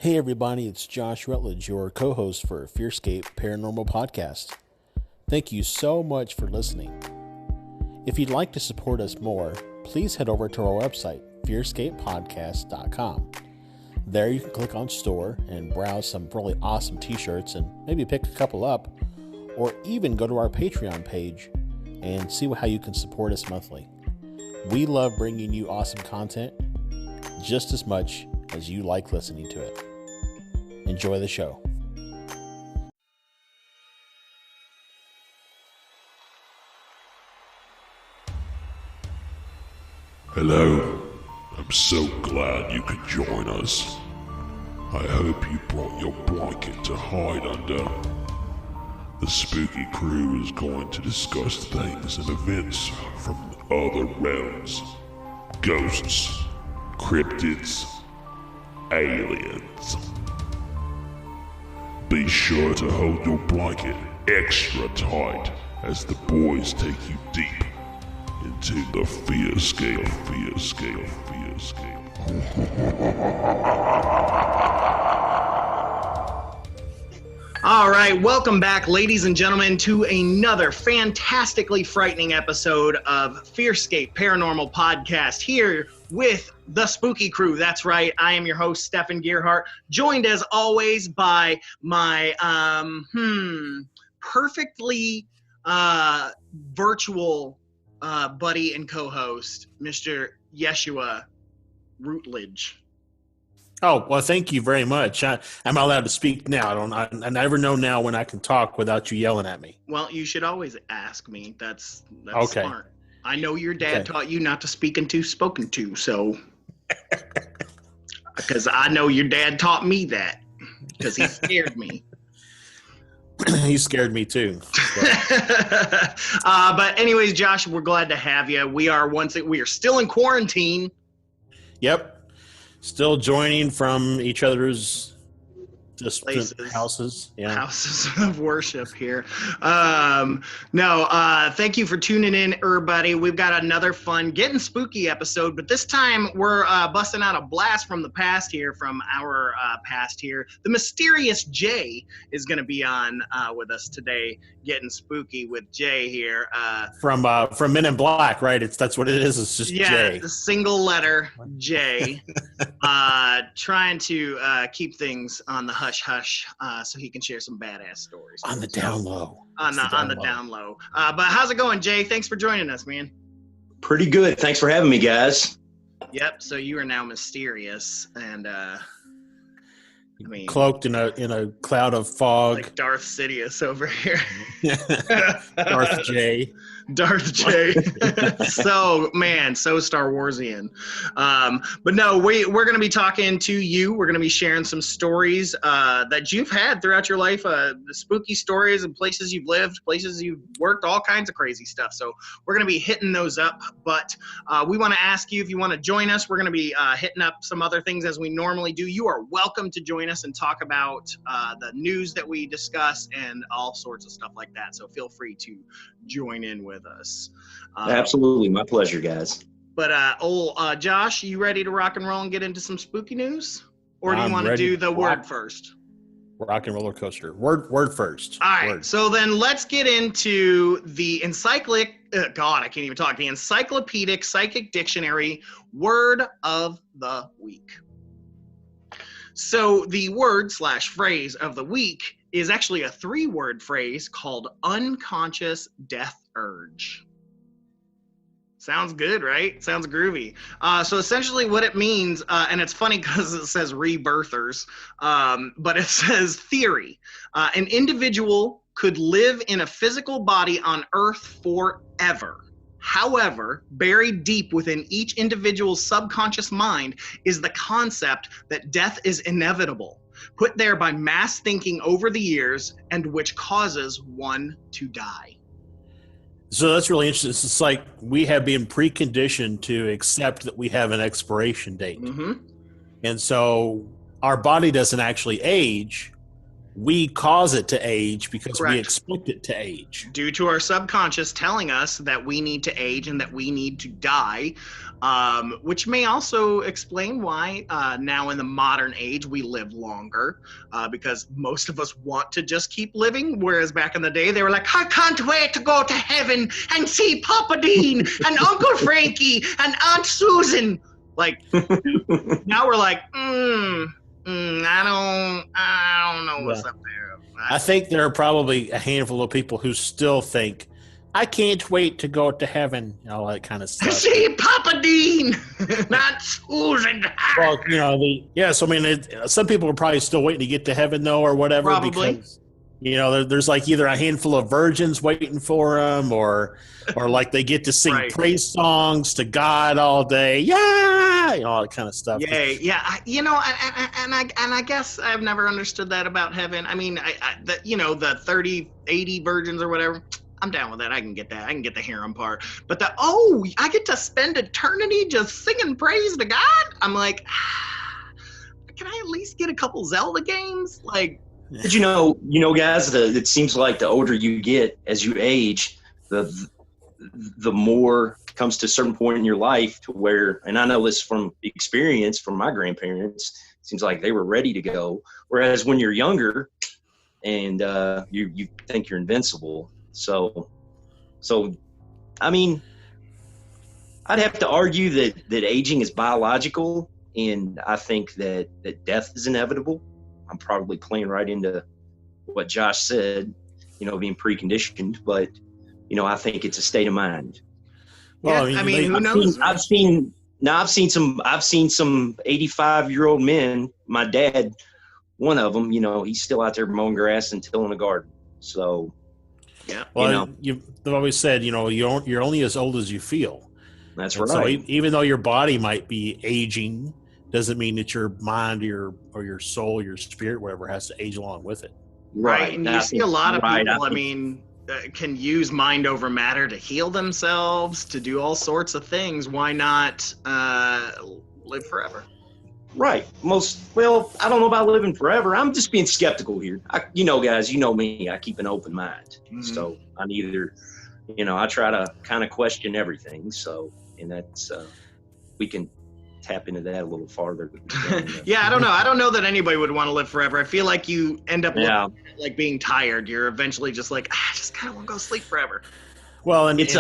Hey everybody, it's Josh Rutledge, your co-host for FearScape Paranormal Podcast. Thank you so much for listening. If you'd like to support us more, please head over to our website, fearscapepodcast.com. There you can click on store and browse some really awesome t-shirts and maybe pick a couple up, or even go to our Patreon page and see how you can support us monthly. We love bringing you awesome content just as much as you like listening to it. Enjoy the show. Hello. I'm so glad you could join us. I hope you brought your blanket to hide under. The spooky crew is going to discuss things and events from other realms. Ghosts, cryptids, aliens. Be sure to hold your blanket extra tight as the boys take you deep into the FearScape. All right, welcome back, ladies and gentlemen, to another fantastically frightening episode of FearScape Paranormal Podcast here with the spooky crew. That's right, I am your host, Stefan Gearhart, joined as always by my perfectly virtual buddy and co-host, Mr. Yeshua Rutledge. Oh, well, thank you very much. I'm allowed to speak now. I never know now when I can talk without you yelling at me. Well, you should always ask me. That's okay. Smart. I know your dad taught you not to speak until spoken to, so because I know your dad taught me that because he scared me. He scared me too. But anyways, Josh, we're glad to have you. We are still in quarantine. Yep. Still joining from each other's distant houses. Yeah. Houses of worship here. Thank you for tuning in, everybody. We've got another fun Gettin Spooky episode, but this time we're busting out a blast from the past here, from our past here. The mysterious Jay is going to be on with us today, Gettin Spooky with Jay here. From Men in Black, right? That's what it is. It's just Jay. The single letter J. Trying to keep things on the hush so he can share some badass stories on the down low. On the down low. But how's it going, Jay? Thanks for joining us, man. Pretty good. Thanks for having me, guys. Yep. So you are now mysterious and cloaked in a cloud of fog, like Darth Sidious over here. Darth J. So Star Warsian. But no, we're going to be talking to you. We're going to be sharing some stories that you've had throughout your life, the spooky stories and places you've lived, places you've worked, all kinds of crazy stuff. So we're going to be hitting those up. But we want to ask you if you want to join us. We're going to be hitting up some other things as we normally do. You are welcome to join us and talk about the news that we discuss and all sorts of stuff like that. So feel free to join in with us. Absolutely. My pleasure, guys. But Josh, you ready to rock and roll and get into some spooky news? Or do you want to do the word first? Rock and roller coaster. Word first. All right. So then let's get into the the Encyclopedic Psychic Dictionary word of the week. So the word/phrase of the week is actually a 3-word phrase called unconscious death urge. Sounds good, right? Sounds groovy. So essentially what it means, and it's funny because it says rebirthers, but it says theory. An individual could live in a physical body on Earth forever. However, buried deep within each individual's subconscious mind is the concept that death is inevitable, put there by mass thinking over the years, and which causes one to die. So that's really interesting. It's like we have been preconditioned to accept that we have an expiration date. Mm-hmm. And so our body doesn't actually age. we cause it to age because we Correct. expect it to age. Due to our subconscious telling us that we need to age and that we need to die, which may also explain why now in the modern age we live longer, because most of us want to just keep living, whereas back in the day they were like, I can't wait to go to heaven and see Papa Dean and Uncle Frankie and Aunt Susan. Like, now we're like, I don't know what's up there. I think there are probably a handful of people who still think, I can't wait to go to heaven, all that kind of stuff. See Papa Dean, not Susan. Well, so I mean, some people are probably still waiting to get to heaven, though, or whatever. Probably. Because, there's like either a handful of virgins waiting for them, or like they get to sing praise songs to God all day. Yeah, all that kind of stuff. Yeah. I guess I've never understood that about heaven. I mean, the 30, 80 virgins or whatever. I'm down with that. I can get that. I can get the harem part. But I get to spend eternity just singing praise to God? I'm like, can I at least get a couple Zelda games? Like, but guys, it seems like the older you get as you age, the more comes to a certain point in your life to where, and I know this from experience from my grandparents, it seems like they were ready to go. Whereas when you're younger and you think you're invincible. So I mean, I'd have to argue that aging is biological, and I think that death is inevitable. I'm probably playing right into what Josh said, being preconditioned, but I think it's a state of mind. Well, yeah, who knows? I've seen some 85-year-old men. My dad, one of them, he's still out there mowing grass and tilling a garden. So, yeah. Well, they've always said, you're only as old as you feel. That's right. So even though your body might be aging, doesn't mean that your mind or your soul, your spirit, whatever, has to age along with it. Right. And you see a lot of people, can use mind over matter to heal themselves, to do all sorts of things. Why not live forever? Right. I don't know about living forever. I'm just being skeptical here. Guys, you know me. I keep an open mind. Mm-hmm. So I I try to kind of question everything. So, and that's, we can tap into that a little farther. Yeah, I don't know. I don't know that anybody would want to live forever. I feel like you end up like being tired. You're eventually just like, I just kind of want to go sleep forever. Well, and it's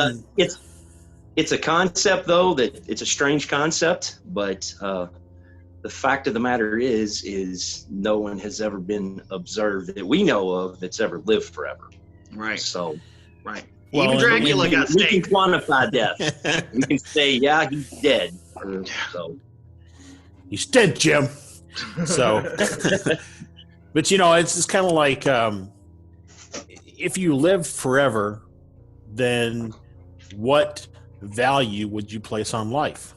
a concept, though, that it's a strange concept, but the fact of the matter is no one has ever been observed that we know of that's ever lived forever. Right. So, right. Well, even Dracula got staked. We can quantify death. We can say, yeah, he's dead. So he's dead, Jim. So, but it's just kind of like if you live forever, then what value would you place on life?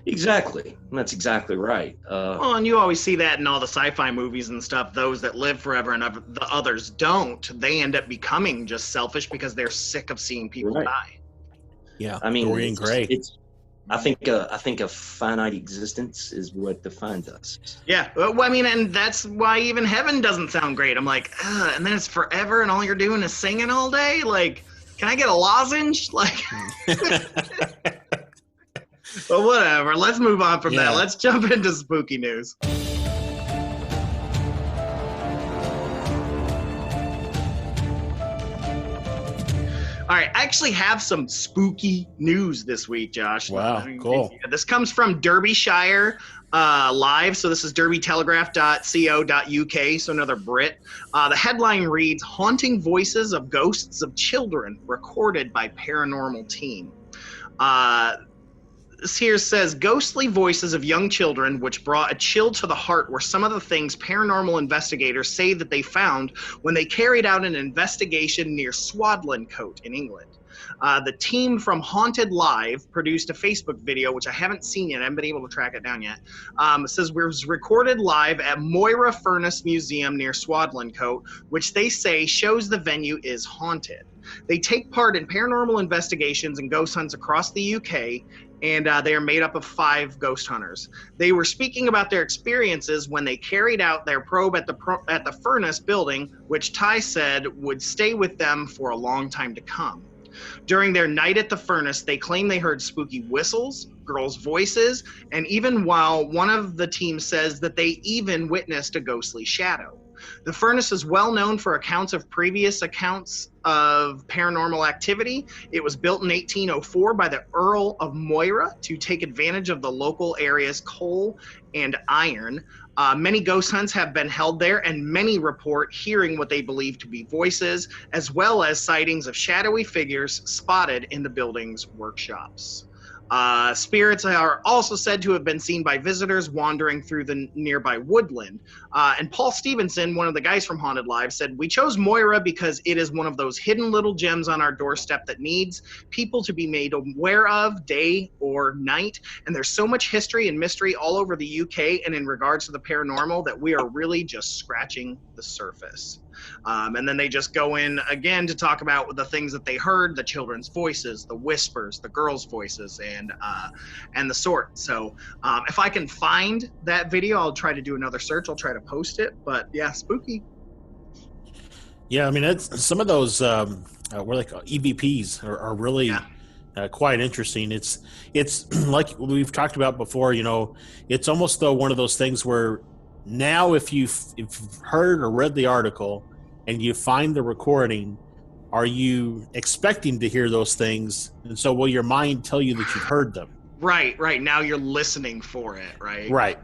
Exactly. That's exactly right. Well, and you always see that in all the sci-fi movies and stuff. Those that live forever and the others don't, they end up becoming just selfish because they're sick of seeing people die. Yeah, I mean, Dorian Gray. I think a finite existence is what defines us. Yeah, well, and that's why even heaven doesn't sound great. I'm like, and then it's forever, and all you're doing is singing all day. Like, can I get a lozenge? Like, but whatever. Let's move on from that. Let's jump into spooky news. All right, I actually have some spooky news this week, Josh. Wow, cool. This comes from Derbyshire Live. So this is derbytelegraph.co.uk, so another Brit. The headline reads, Haunting Voices of Ghosts of Children Recorded by Paranormal Team. This here says, ghostly voices of young children, which brought a chill to the heart, were some of the things paranormal investigators say that they found when they carried out an investigation near Swadlincote in England. The team from Haunted Live produced a Facebook video, which I haven't seen yet. I haven't been able to track it down yet. It says, it was recorded live at Moira Furnace Museum near Swadlincote, which they say shows the venue is haunted. They take part in paranormal investigations and ghost hunts across the UK, and they are made up of 5 ghost hunters. They were speaking about their experiences when they carried out their probe at the furnace building, which Ty said would stay with them for a long time to come. During their night at the furnace, they claim they heard spooky whistles, girls' voices, and even while one of the team says that they even witnessed a ghostly shadow. The furnace is well known for accounts of previous accounts of paranormal activity. It was built in 1804 by the Earl of Moira to take advantage of the local area's coal and iron. Many ghost hunts have been held there, and many report hearing what they believe to be voices, as well as sightings of shadowy figures spotted in the building's workshops. Spirits are also said to have been seen by visitors wandering through the nearby woodland. And Paul Stevenson, one of the guys from Haunted Live, said, "We chose Moira because it is one of those hidden little gems on our doorstep that needs people to be made aware of day or night. And there's so much history and mystery all over the UK and in regards to the paranormal that we are really just scratching the surface." And then they just go in again to talk about the things that they heard, the children's voices, the whispers, the girls' voices, and the sort. So if I can find that video, I'll try to do another search. I'll try to post it. But yeah, spooky. Yeah, I mean, it's, some of those what are they called? EVPs are really quite interesting. It's like we've talked about before. You know, it's almost though one of those things where now if you've heard or read the article and you find the recording, are you expecting to hear those things? And so will your mind tell you that you've heard them? Right. Now you're listening for it, right? Right.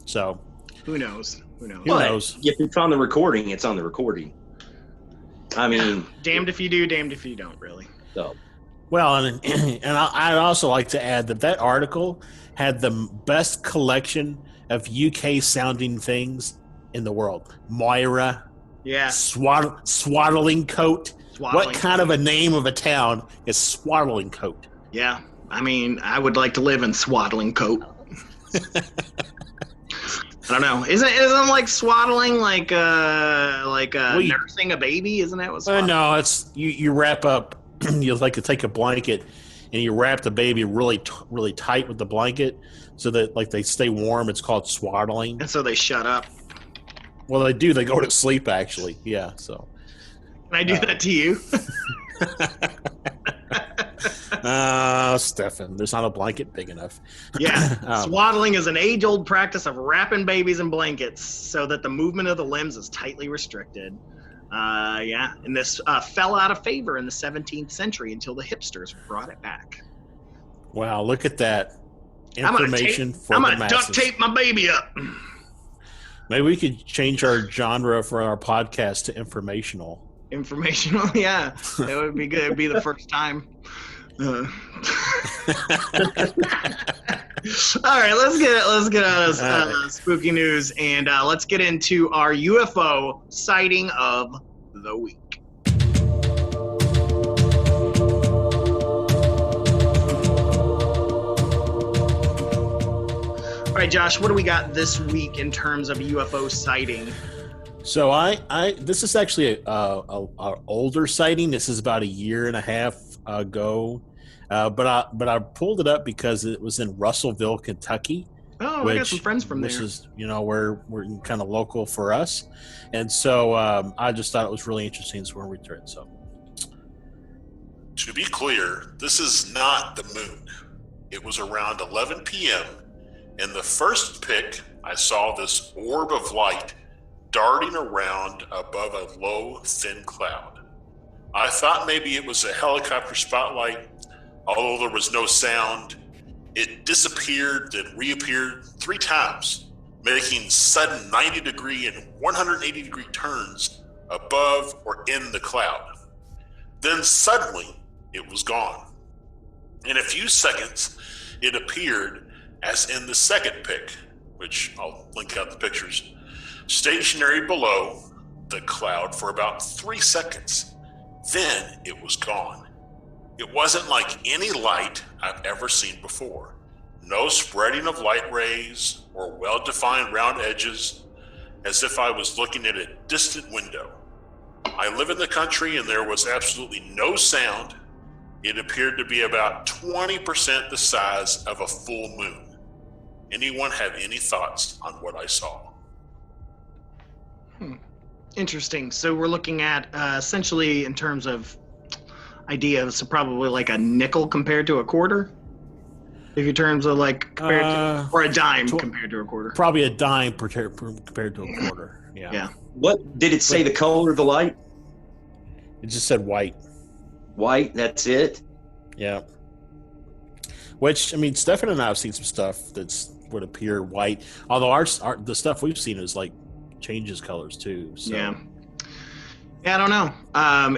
So who knows? Who knows? If it's on the recording, it's on the recording. I mean, damned if you do, damned if you don't, really. So. Well, and I'd also like to add that article had the best collection of UK sounding things in the world. Moira. Yeah. Swaddling Coat. What kind of a name of a town is Swaddling Coat? Yeah. I mean, I would like to live in Swaddling Coat. I don't know. Isn't like swaddling like nursing a baby? Isn't that what swaddling? No, it's you wrap up. You like to take a blanket and you wrap the baby really tight with the blanket so that like they stay warm. It's called swaddling. And so they shut up. Well, they do. They go to sleep, actually. Yeah, so. Can I do that to you? Stefan, there's not a blanket big enough. Yeah, swaddling is an age-old practice of wrapping babies in blankets so that the movement of the limbs is tightly restricted. And this fell out of favor in the 17th century until the hipsters brought it back. Wow, look at that information for the masses. I'm going to duct tape my baby up. Maybe we could change our genre for our podcast to informational. Informational, yeah. That would be good. It would be the first time. All right, let's get out of spooky news and let's get into our UFO sighting of the week. All right, Josh, what do we got this week in terms of UFO sighting? So this is actually a older sighting. This is about a year and a half ago, but I pulled it up because it was in Russellville, Kentucky. Oh, I got some friends from there. Which is, where we're kind of local for us, and so I just thought it was really interesting. So we're returning. So, to be clear, this is not the moon. It was around 11 p.m. In the first pic, I saw this orb of light darting around above a low, thin cloud. I thought maybe it was a helicopter spotlight, although there was no sound. It disappeared, then reappeared 3 times, making sudden 90-degree and 180-degree turns above or in the cloud. Then suddenly, it was gone. In a few seconds, it appeared as in the second pic, which I'll link out the pictures, stationary below the cloud for about 3 seconds. Then it was gone. It wasn't like any light I've ever seen before. No spreading of light rays or well-defined round edges, as if I was looking at a distant window. I live in the country and there was absolutely no sound. It appeared to be about 20% the size of a full moon. Anyone have any thoughts on what I saw? Interesting. So we're looking at essentially in terms of ideas, so probably like a nickel compared to a quarter. If in terms of like compared to, or a dime compared to a quarter. Probably a dime compared to a quarter. Yeah. Yeah. What did it say? The color of the light? It just said white. White. That's it. Yeah. Which, I mean, Stefan and I have seen some stuff that's would appear white. Although the stuff we've seen is like changes colors too. So. Yeah. Yeah, I don't know.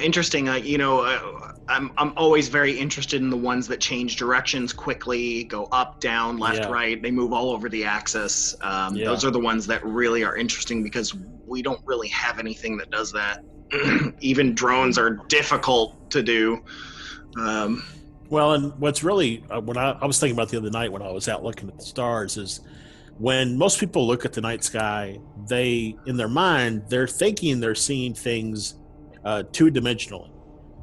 Interesting. I'm always very interested in the ones that change directions quickly, go up, down, left, right. They move all over the axis. Those are the ones that really are interesting because we don't really have anything that does that. Even drones are difficult to do. Well, and what's really what I was thinking about the other night when I was out looking at the stars is when most people look at the night sky, in their mind, they're thinking they're seeing things two-dimensionally.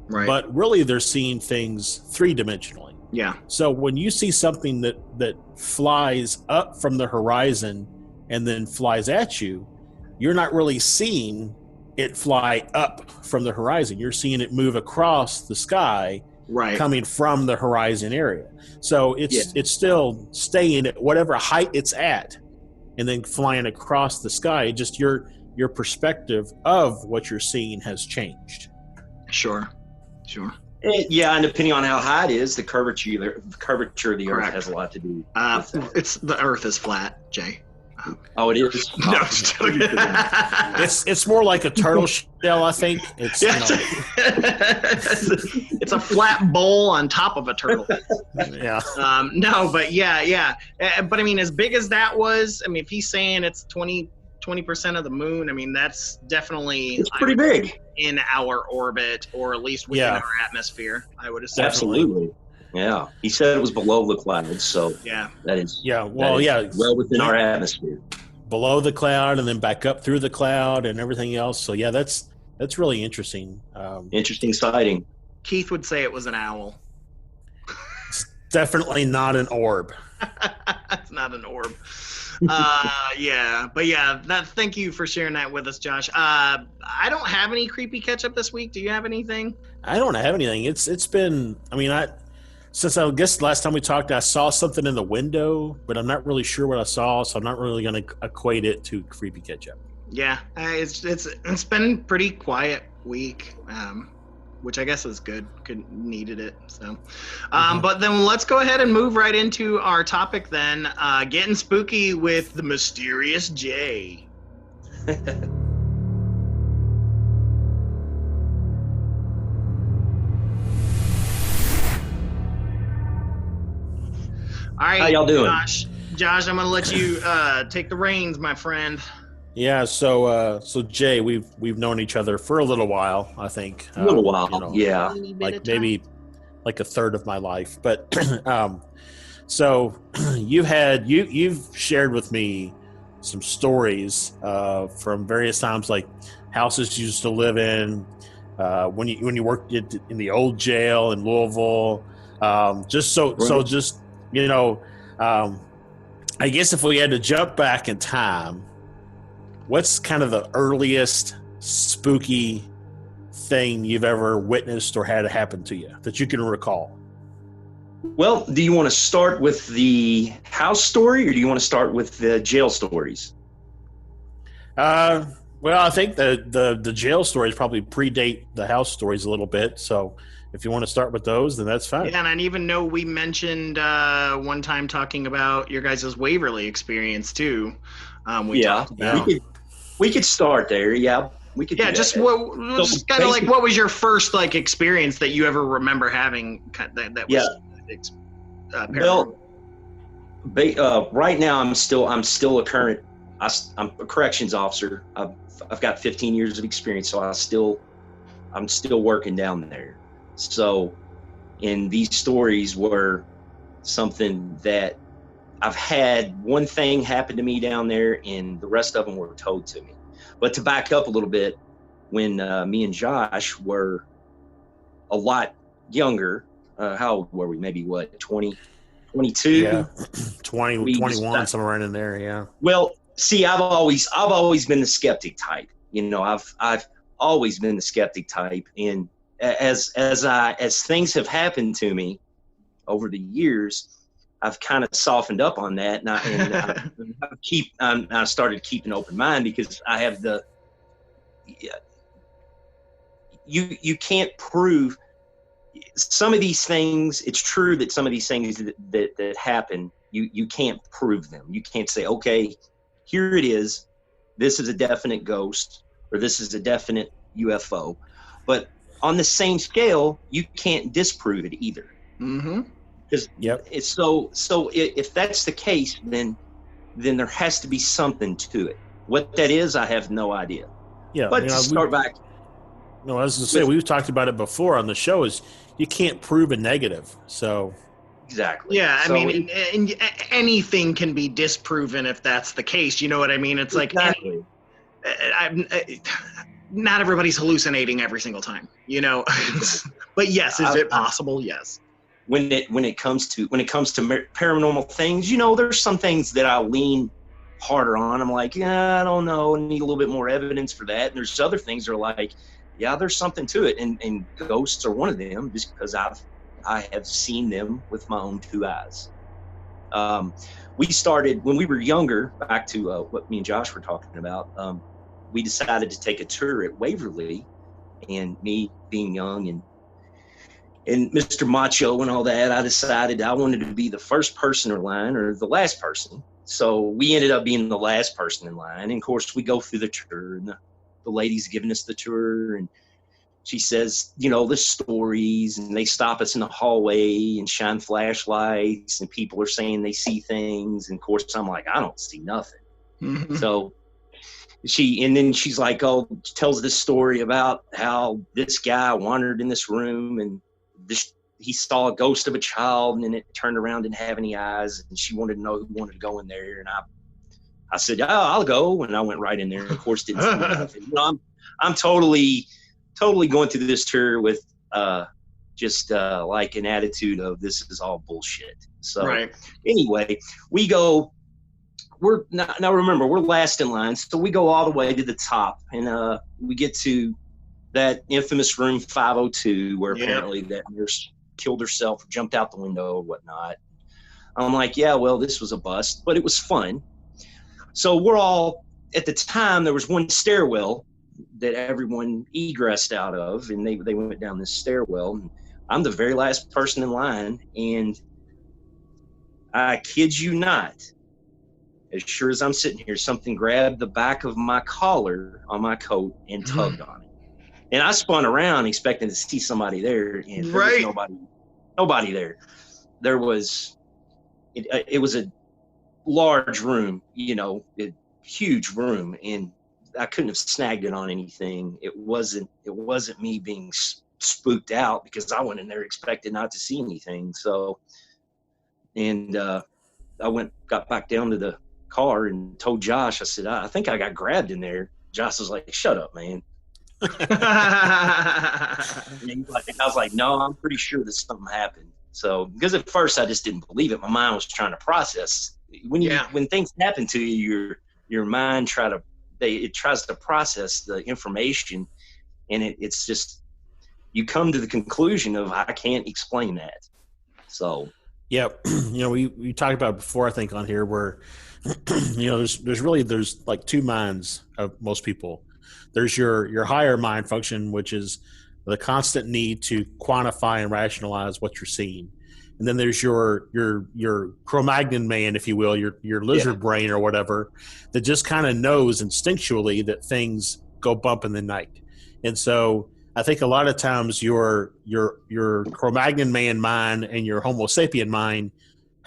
Right. But really they're seeing things three-dimensionally. Yeah. So when you see something that flies up from the horizon and then flies at you, you're not really seeing it fly up from the horizon. You're seeing it move across the sky, right, coming from the horizon area. So it's still staying at whatever height it's at and then flying across the sky. Just your perspective of what you're seeing has changed. Sure. Yeah, and depending on how high it is, the curvature of the Earth has a lot to do with that. It's the Earth is flat, Jay. Oh, it is. No, it's more like a turtle shell, I think. It's it's a flat bowl on top of a turtle. Yeah. No, but yeah. But I mean, as big as that was, I mean, if he's saying it's 20% of the moon, I mean, that's definitely it's pretty big in our orbit, or at least within our atmosphere, I would assume. Absolutely. Yeah, he said it was below the clouds, so that is well within our atmosphere. Below the cloud, and then back up through the cloud, and everything else. So yeah, that's really interesting. Interesting sighting. Keith would say it was an owl. It's definitely not an orb. It's not an orb. Thank you for sharing that with us, Josh. I don't have any creepy catch up this week. Do you have anything? I don't have anything. It's been. I mean, Since I guess last time we talked, I saw something in the window, but I'm not really sure what I saw, so I'm not really going to equate it to creepy catch-up. Yeah, it's been pretty quiet week, which I guess is good. Needed it. So, but then let's go ahead and move right into our topic. Then, getting spooky with the mysterious Jay. All right, how y'all doing? Josh, I'm gonna let you take the reins, my friend. Yeah, so Jay, we've known each other for a little while, I think. A little while, yeah. Like maybe like a third of my life. But so you've shared with me some stories from various times, like houses you used to live in, when you worked in the old jail in Louisville. I guess if we had to jump back in time, what's kind of the earliest spooky thing you've ever witnessed or had happen to you that you can recall? Well, do you want to start with the house story or do you want to start with the jail stories? Well, I think the jail stories probably predate the house stories a little bit, so if you want to start with those, then that's fine. Yeah, and I even know we mentioned one time talking about your guys' Waverly experience too. We could start there. Yeah, we could. Yeah, just kind of like what was your first like experience that you ever remember having that was paranormal? Well, right now I'm still a current. I'm a corrections officer. I've got 15 years of experience, so I'm still working down there. So, and these stories were something that I've had one thing happen to me down there, and the rest of them were told to me. But to back up a little bit, when me and Josh were a lot younger, how old were we? Maybe what, 20, 22? Yeah, 20, 21, somewhere right in there. Yeah. Well, see, I've always been the skeptic type. You know, I've always been the skeptic type, and as things have happened to me over the years, I've kind of softened up on that, and I started keeping an open mind, because I have you can't prove some of these things. It's true that some of these things that happen, you can't prove them. You can't say, okay, here it is, this is a definite ghost, or this is a definite UFO. But on the same scale, you can't disprove it either. Mm-hmm. Because it's so if that's the case, then there has to be something to it. What that is, I have no idea. Yeah, but to start back. No, I was going to say, we've talked about it before on the show, is you can't prove a negative. So exactly. Yeah, I mean, and anything can be disproven if that's the case. You know what I mean? It's exactly. Not everybody's hallucinating every single time, you know. But yes, is it possible? Yes. When it comes to paranormal things, you know, there's some things that I lean harder on. I'm like, yeah, I don't know, I need a little bit more evidence for that. And there's other things that are like, yeah, there's something to it, and ghosts are one of them, just because I have seen them with my own two eyes. We started when we were younger, back to what me and Josh were talking about. We decided to take a tour at Waverly, and me being young and Mr. Macho and all that, I decided I wanted to be the first person in line, or the last person. So we ended up being the last person in line. And of course, we go through the tour, and the lady's giving us the tour, and she says, you know, the stories, and they stop us in the hallway and shine flashlights, and people are saying they see things. And of course, I'm like, I don't see nothing. Mm-hmm. So then she's like, tells this story about how this guy wandered in this room, and he saw a ghost of a child, and then it turned around, didn't have any eyes, and she wanted to know who wanted to go in there. And I said, oh, I'll go. And I went right in there, and of course didn't see nothing. You know, I'm totally going through this tour with like an attitude of, this is all bullshit. So Anyway, we go, now remember, we're last in line. So we go all the way to the top, and we get to that infamous room 502, where apparently that nurse killed herself, jumped out the window or whatnot. I'm like, yeah, well, this was a bust, but it was fun. So we're all, at the time, there was one stairwell that everyone egressed out of, and they went down this stairwell. I'm the very last person in line, and I kid you not, as sure as I'm sitting here, something grabbed the back of my collar on my coat and tugged on it. And I spun around expecting to see somebody there, and there was nobody there. There was, it was a large room, you know, a huge room, and I couldn't have snagged it on anything. It wasn't me being spooked out, because I went in there expected not to see anything. So, and I got back down to the car and told Josh, I said, I think I got grabbed in there. Josh was like, shut up, man. I was like, no, I'm pretty sure that something happened. So, because at first I just didn't believe it. My mind was trying to process. When things happen to you, your mind tries to process the information, and it's just, you come to the conclusion of, I can't explain that. So, yeah, you know, we talked about it before, I think, on here, where you know, there's like two minds of most people. There's your higher mind function, which is the constant need to quantify and rationalize what you're seeing. And then there's your Cro-Magnon man, if you will, your lizard brain or whatever, that just kind of knows instinctually that things go bump in the night. And so I think a lot of times your Cro-Magnon man mind and your Homo sapien mind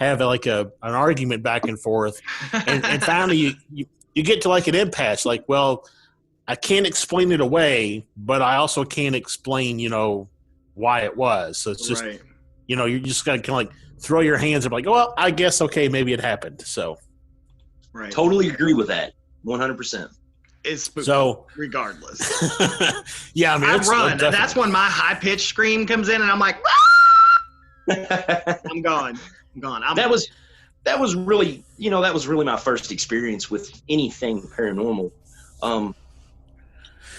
have like an argument back and forth, and finally you get to like an impasse. Like, well, I can't explain it away, but I also can't explain, you know, why it was. So it's just, you know, you're just gonna kind of like throw your hands up, like, well, I guess, okay, maybe it happened. So, totally agree with that, 100%. It's spooky, so regardless. Yeah, I mean, I run. That's when my high pitched scream comes in, and I'm like, I'm gone. That was really, that was really my first experience with anything paranormal.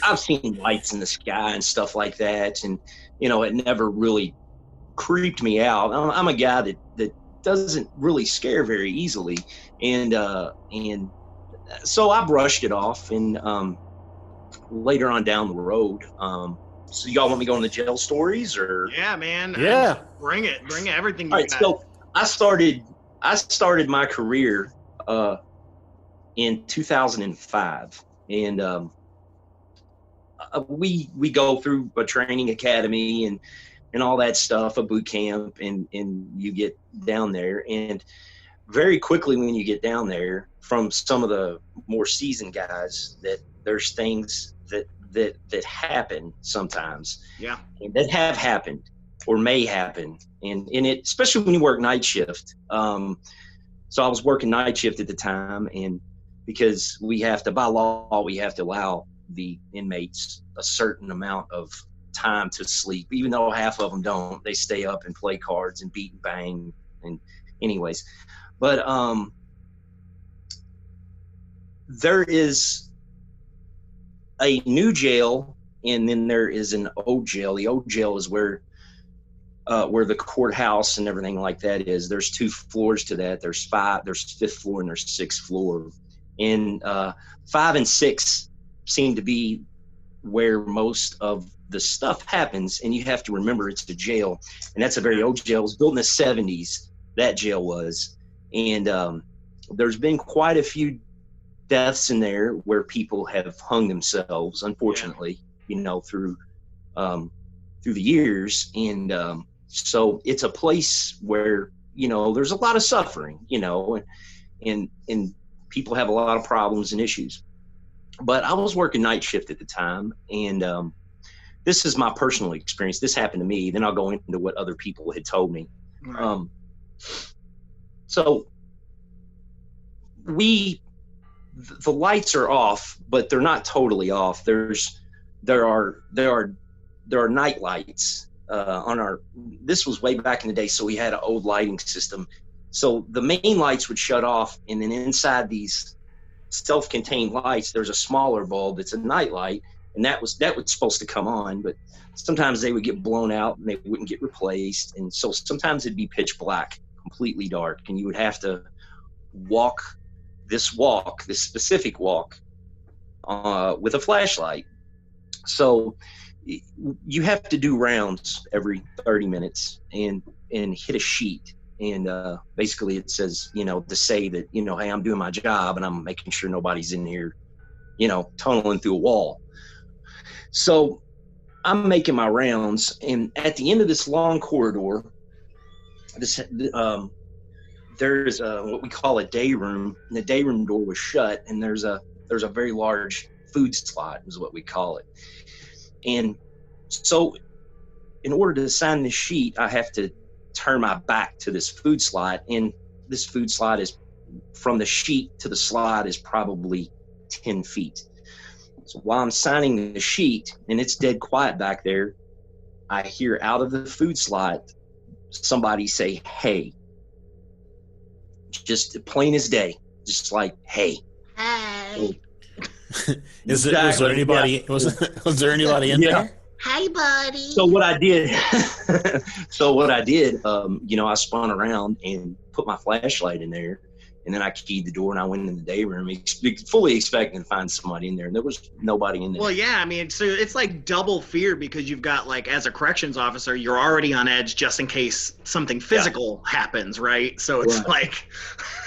I've seen lights in the sky and stuff like that, and it never really creeped me out. I'm a guy that doesn't really scare very easily, and so I brushed it off. And later on down the road, so y'all want me to go into jail stories, or? Yeah, man. Yeah. Bring it. Everything you All right, got. so I started my career in 2005, and we go through a training academy and all that stuff, a boot camp, and you get down there, and very quickly when you get down there, from some of the more seasoned guys, that there's things that happen sometimes, and that have happened or may happen, and it, especially when you work night shift. So I was working night shift at the time, and because by law we have to allow the inmates a certain amount of time to sleep, even though half of them don't. They stay up and play cards and beat and bang, and anyways. But there is a new jail, and then there is an old jail. The old jail is where the courthouse and everything like that is. There's 2 floors to that. There's 5th floor, and there's 6th floor. And 5 and 6 seem to be where most of the stuff happens. And you have to remember, it's a jail, and that's a very old jail. It was built in the 70s, that jail was. And there's been quite a few deaths in there where people have hung themselves, unfortunately, through the years. And so it's a place where, there's a lot of suffering, and people have a lot of problems and issues. But I was working night shift at the time, and this is my personal experience. This happened to me. Then I'll go into what other people had told me. Right. So the lights are off, but they're not totally off. There are night lights this was way back in the day, so we had an old lighting system. So the main lights would shut off, and then inside these self-contained lights, there's a smaller bulb that's a night light, and that was supposed to come on, but sometimes they would get blown out and they wouldn't get replaced. And so sometimes it'd be pitch black, completely dark, and you would have to walk this specific walk with a flashlight. So you have to do rounds every 30 minutes and hit a sheet. And basically it says, to say that, hey, I'm doing my job and I'm making sure nobody's in here, tunneling through a wall. So I'm making my rounds, and at the end of this long corridor, there's what we call a day room, and the day room door was shut, and there's a very large food slot is what we call it. And so in order to sign this sheet, I have to turn my back to this food slot, and this food slot is, from the sheet to the slot, is probably 10 feet. So while I'm signing the sheet, and it's dead quiet back there, I hear out of the food slot somebody say, "Hey." Just plain as day, just like, "Hey." Hey. Was there anybody? Yeah. Was there anybody in there? Hey, buddy. So what I did, I spun around and put my flashlight in there, and then I keyed the door and I went in the day room, fully expecting to find somebody in there, and there was nobody in there. Well, yeah, I mean, so it's like double fear, because you've got, like, as a corrections officer, you're already on edge just in case something physical happens, right? So it's like...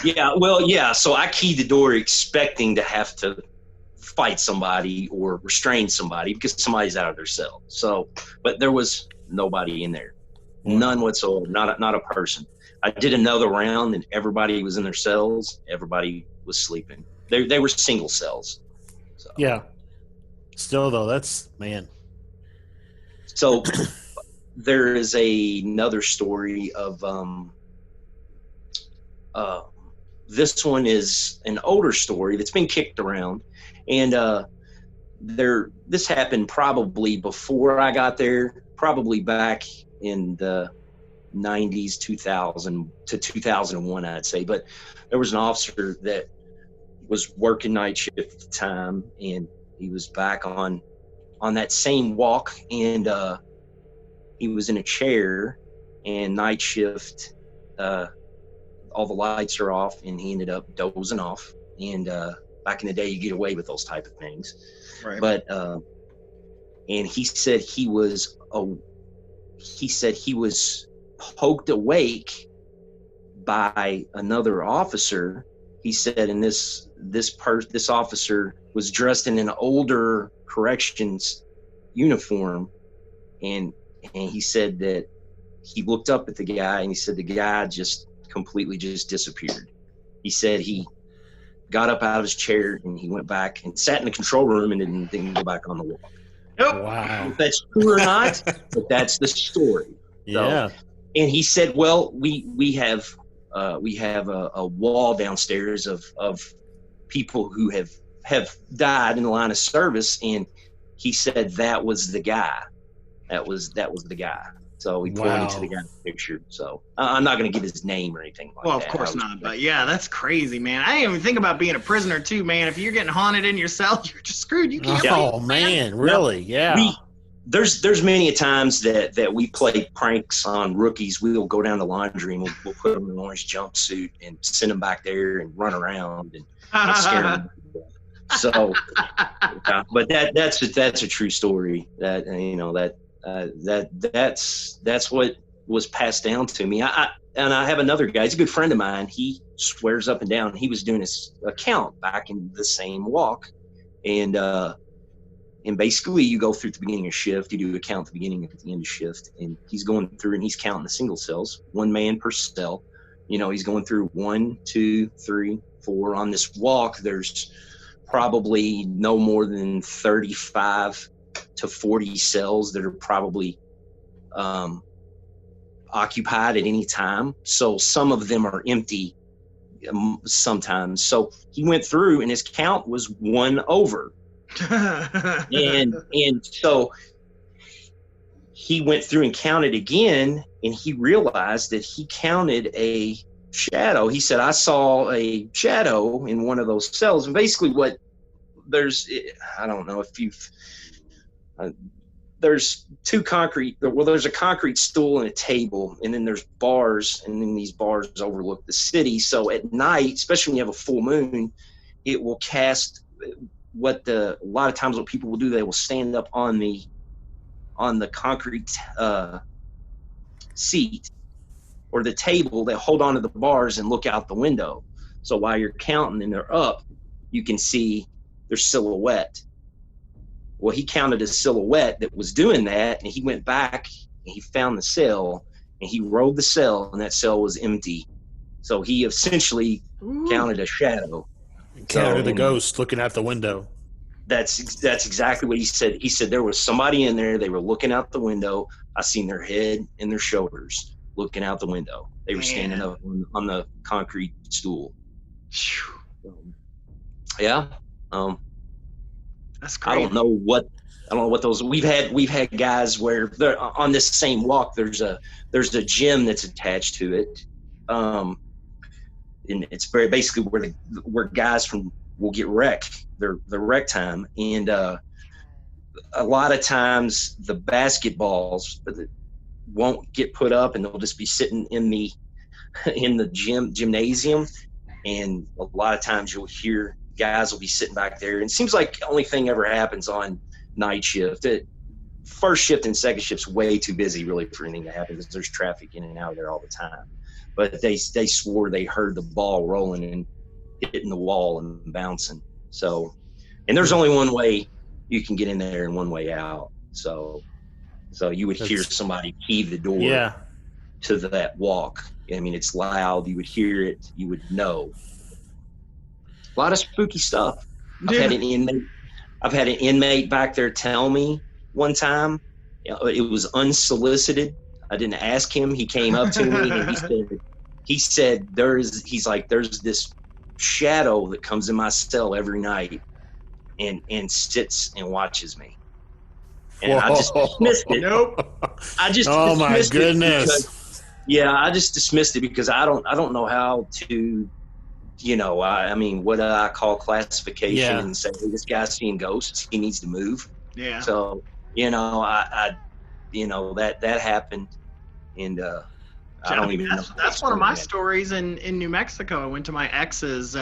So I keyed the door expecting to have to fight somebody or restrain somebody because somebody's out of their cell. So, but there was nobody in there, none whatsoever, not a person. I did another round and everybody was in their cells. Everybody was sleeping. They were single cells. So. Yeah. Still though, that's, man. So there is another story of, this one is an older story that's been kicked around. And this happened probably before I got there, probably back in the 90s, 2000 to 2001, I'd say. But there was an officer that was working night shift at the time, and he was back on that same walk, and he was in a chair, and night shift, all the lights are off, and he ended up dozing off. And back in the day, you get away with those type of things. Right. But and he said he was poked awake by another officer. He said, and this officer was dressed in an older corrections uniform, and he said that he looked up at the guy, and he said the guy just completely just disappeared. He said he got up out of his chair and he went back and sat in the control room and didn't go back on the walk. Nope. Wow. If that's true or not, but that's the story. Yeah. So, and he said, well, we have a wall downstairs of people who have died in the line of service, and he said that was the guy. That was the guy. So he pointed to the guy in the picture. So I'm not going to give his name or anything like that. Well, of course not. But yeah, that's crazy, man. I didn't even think about being a prisoner too, man. If you're getting haunted in your cell, you're just screwed. You can't. Oh leave, man, really? Yeah. There's many times that we play pranks on rookies. We'll go down the laundry and we'll put them in an orange jumpsuit and send them back there and run around and scare them. So, but that's a true story. That that's what was passed down to me. I have another guy. He's a good friend of mine. He swears up and down he was doing his account back in the same walk, and basically you go through at the beginning of shift. You do a count at the beginning and at the end of shift, and he's going through and he's counting the single cells, one man per cell. He's going through 1, 2, 3, 4 on this walk. There's probably no more than 35 to 40 cells that are probably occupied at any time. So some of them are empty sometimes. So he went through and his count was 1 over. and so he went through and counted again, and he realized that he counted a shadow. He said, I saw a shadow in one of those cells. And basically I don't know if you've there's there's a concrete stool and a table, and then there's bars, and then these bars overlook the city. So at night, especially when you have a full moon, it will cast a lot of times what people will do, they will stand up on the concrete seat or the table. They hold onto the bars and look out the window. So while you're counting and they're up, you can see their silhouette. Well, he counted a silhouette that was doing that, and he went back and he found the cell, and he rolled the cell, and that cell was empty. So he essentially counted a shadow. Counted a ghost looking out the window. That's exactly what he said. He said there was somebody in there. They were looking out the window. I seen their head and their shoulders looking out the window. They were standing up on the concrete stool. Yeah. That's crazy. I don't know what those. We've had guys where they're on this same walk. There's a gym that's attached to it, and it's very basically where guys will get wrecked. They're wreck time, and a lot of times the basketballs won't get put up, and they'll just be sitting in the gymnasium, and a lot of times you'll hear guys will be sitting back there, and it seems like the only thing ever happens on night shift. First shift and second shift's way too busy really for anything to happen because there's traffic in and out of there all the time. But they swore they heard the ball rolling and hitting the wall and bouncing. So, and there's only one way you can get in there and one way out. So you would hear somebody heave the door to that walk. I mean, it's loud. You would hear it. You would know. A lot of spooky stuff. I've had an inmate back there tell me one time, it was unsolicited. I didn't ask him. He came up to me and he said there's this shadow that comes in my cell every night and sits and watches me. And I just dismissed it. Nope. I just oh my dismissed goodness. Yeah, I just dismissed it because I don't know how to, I mean, what I call classification and say, hey, this guy's seeing ghosts. He needs to move. Yeah. So, I that happened, and I don't even know. That's one of my stories in New Mexico. I went to my ex's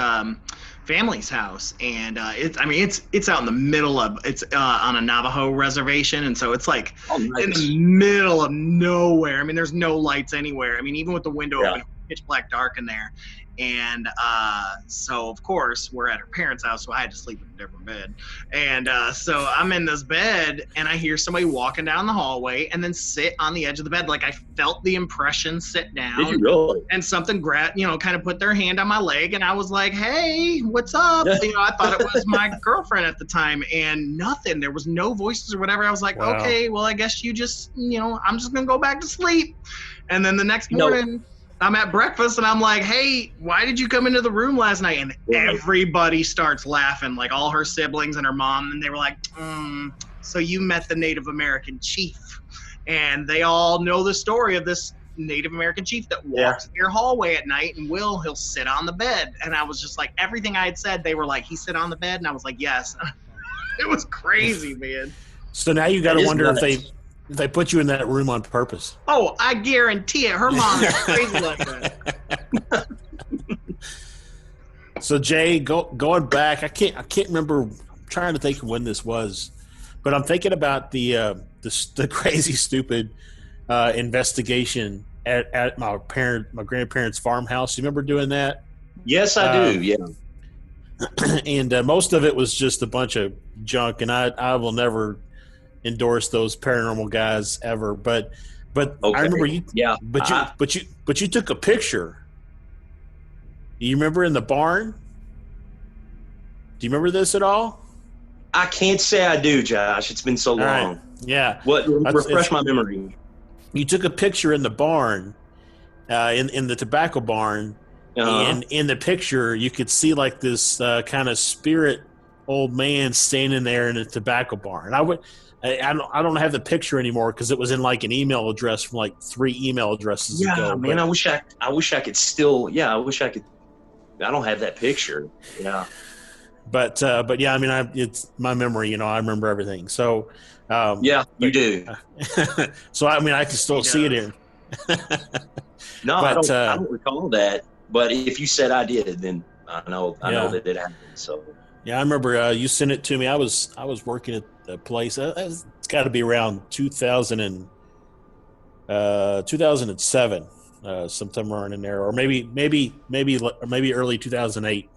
family's house, and it's out in the middle of on a Navajo reservation, and so it's like in the middle of nowhere. I mean, there's no lights anywhere. I mean, even with the window open, pitch black dark in there. And so of course we're at her parents' house, so I had to sleep in a different bed. And so I'm in this bed, and I hear somebody walking down the hallway and then sit on the edge of the bed. Like I felt the impression sit down. Did you really? And something kind of put their hand on my leg, and I was like, "Hey, what's up?" I thought it was my girlfriend at the time, and nothing. There was no voices or whatever. I was like, Wow. Okay, well, I guess you just, I'm just gonna go back to sleep. And then the next morning, I'm at breakfast, and I'm like, "Hey, why did you come into the room last night?" And everybody starts laughing, like all her siblings and her mom, and they were like, "So you met the Native American chief?" And they all know the story of this Native American chief that walks in your hallway at night, and he'll sit on the bed. And I was just like, everything I had said, they were like, "He sit on the bed?" And I was like, "Yes." It was crazy, man. So now you got to wonder if they put you in that room on purpose. Oh, I guarantee it. Her mom is crazy like that. So Jay, going back, I can't remember. I'm trying to think of when this was, but I'm thinking about the crazy stupid investigation at my grandparents' farmhouse. You remember doing that? Yes, I do. Yeah. And most of it was just a bunch of junk, and I will never endorse those paranormal guys ever. But okay. I remember you. Yeah. But you took a picture. You remember in the barn? Do you remember this at all? I can't say I do, Josh. It's been so long. Right. Yeah. Refresh my memory. You took a picture in the barn, in the tobacco barn, and in the picture you could see like this kind of spirit old man standing there in a tobacco barn. I don't have the picture anymore because it was in like an email address from like 3 email addresses ago. Yeah, man. I wish I could still. Yeah, I wish I could. I don't have that picture. Yeah. But yeah, I mean, it's my memory. I remember everything. So. Yeah, you do. So I mean, I can still see it here. No, I don't recall that. But if you said I did, then I know that it happened. So. Yeah, I remember you sent it to me. I was working at the place. It's got to be around 2007, sometime around in there, or maybe early 2008.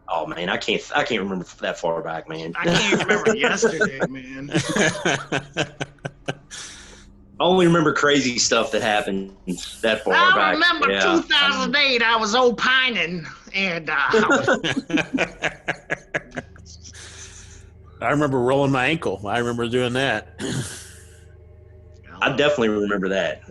Oh man, I can't remember that far back, man. I can't remember yesterday, man. I only remember crazy stuff that happened that far back. I remember 2008. I was opining, and I remember rolling my ankle. I remember doing that. I definitely remember that.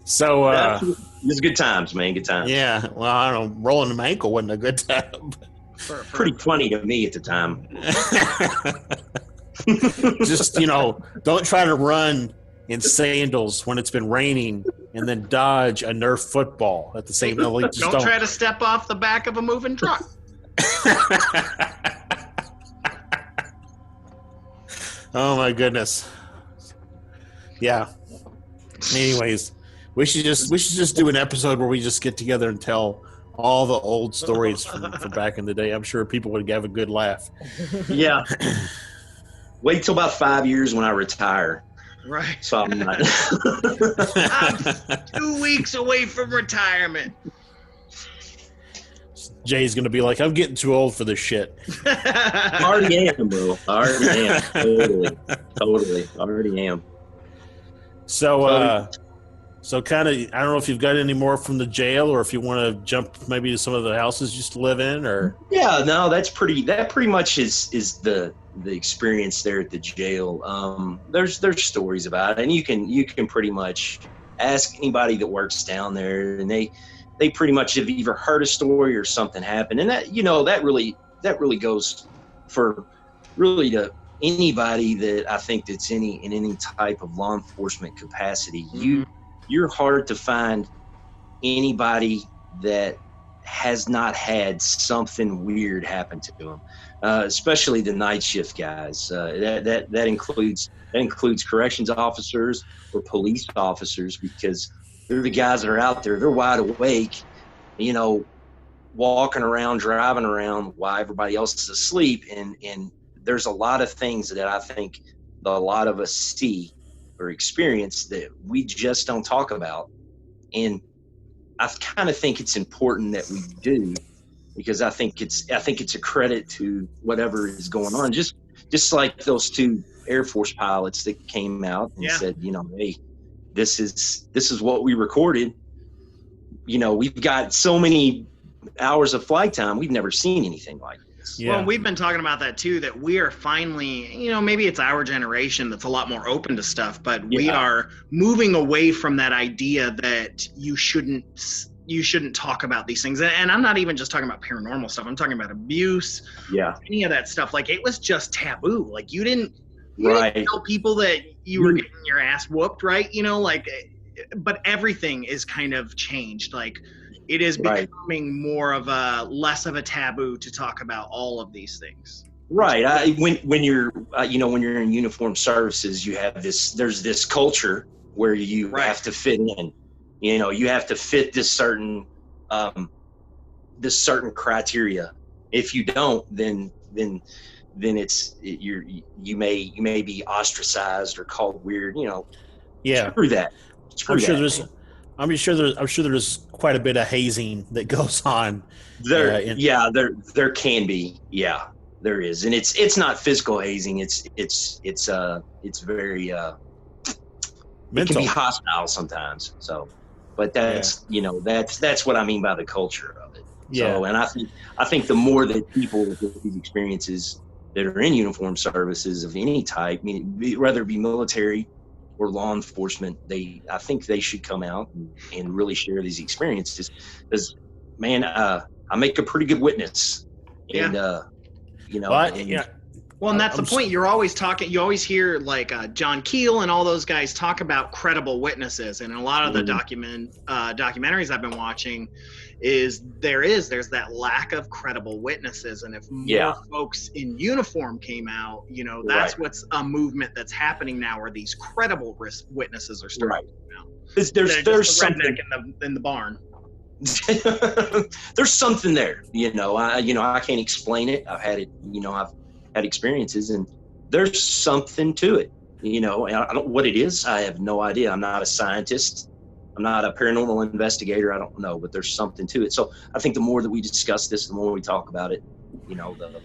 So it was good times, man. Good times. Yeah. Well, I don't know. Rolling my ankle wasn't a good time. Pretty funny to me at the time. Just, don't try to run in sandals when it's been raining and then dodge a Nerf football at the same time. Don't try to step off the back of a moving truck. Oh my goodness. Yeah. Anyways, we should just do an episode where we just get together and tell all the old stories from back in the day. I'm sure people would have a good laugh. Yeah. Wait till about 5 years when I retire. Right. So I'm not. I'm 2 weeks away from retirement. Jay's going to be like, I'm getting too old for this shit. I already am, bro. I already am. Totally. I already am. So kind of, I don't know if you've got any more from the jail, or if you want to jump maybe to some of the houses you used to live in, or. Yeah, no, that pretty much is the experience there at the jail. There's stories about it, and you can pretty much ask anybody that works down there, and they pretty much have either heard a story or something happened, and that that really goes for really to anybody that I think that's in any type of law enforcement capacity, Mhm. you're hard to find anybody that has not had something weird happen to them, especially the night shift guys. That includes corrections officers or police officers, because they're the guys that are out there. They're wide awake, you know, walking around, driving around while everybody else is asleep. And there's a lot of things that I think a lot of us see or experience that we just don't talk about. And I kind of think it's important that we do, because I think it's a credit to whatever is going on. Just like those two Air Force pilots that came out and said, you know, hey, this is what we recorded. You know, we've got so many hours of flight time. We've never seen anything like this. Well, we've been talking about that too, that we are finally, you know, maybe it's our generation that's a lot more open to stuff, but we are moving away from that idea that you shouldn't talk about these things. And I'm not even just talking about paranormal stuff. I'm talking about abuse, any of that stuff. Like, it was just taboo. Like, you didn't tell people that you were getting your ass whooped, right? You know, like, but everything is kind of changed. Like, it is becoming more of less of a taboo to talk about all of these things. Right. When you're in uniformed services, there's this culture where you have to fit in. You know, you have to fit this certain criteria. If you don't, then you may be ostracized or called weird. You know, screw that. I'm sure there's quite a bit of hazing that goes on. There can be. Yeah, there is, and it's not physical hazing. It's very mental. It can be hostile sometimes. So, but that's that's what I mean by the culture of it. Yeah. So, and I think the more that people with these experiences that are in uniformed services of any type, whether it be military or law enforcement, I think they should come out and really share these experiences. Because, man, I make a pretty good witness. And, Well, and that's the point. You always hear like John Keel and all those guys talk about credible witnesses. And a lot of the documentaries I've been watching there's that lack of credible witnesses. And if more folks in uniform came out, you know, that's what's a movement that's happening now, where these credible witnesses are starting to come out. There's something in the barn. There's something there, I can't explain it. I've had experiences, and there's something to it, I don't what it is. I have no idea. I'm not a scientist. I'm not a paranormal investigator. I don't know, but there's something to it. So I think the more that we discuss this, the more we talk about it, the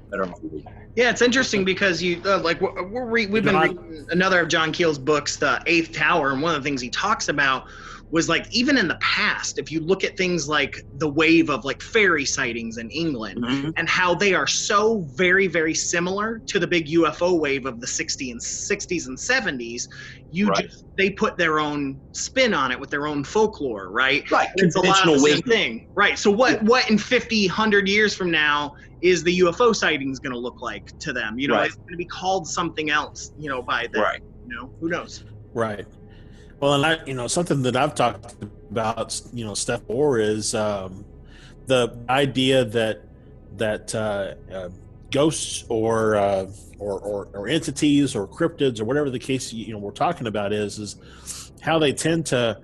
better off we'll be. Yeah, it's interesting because we've been reading another of John Keel's books, The Eighth Tower, and one of the things he talks about was, like, even in the past, if you look at things like the wave of like fairy sightings in England, and how they are so very, very similar to the big UFO wave of the 60s and 70s, they put their own spin on it with their own folklore, right? Right. It's a lot of the same thing. Right. So what in 50, 100 years from now is the UFO sightings going to look like to them? It's going to be called something else, by them. Right. Who knows? Right. Well, and something that I've talked about, Steph, or is the idea that ghosts or entities or cryptids or whatever the case we're talking about is how they tend to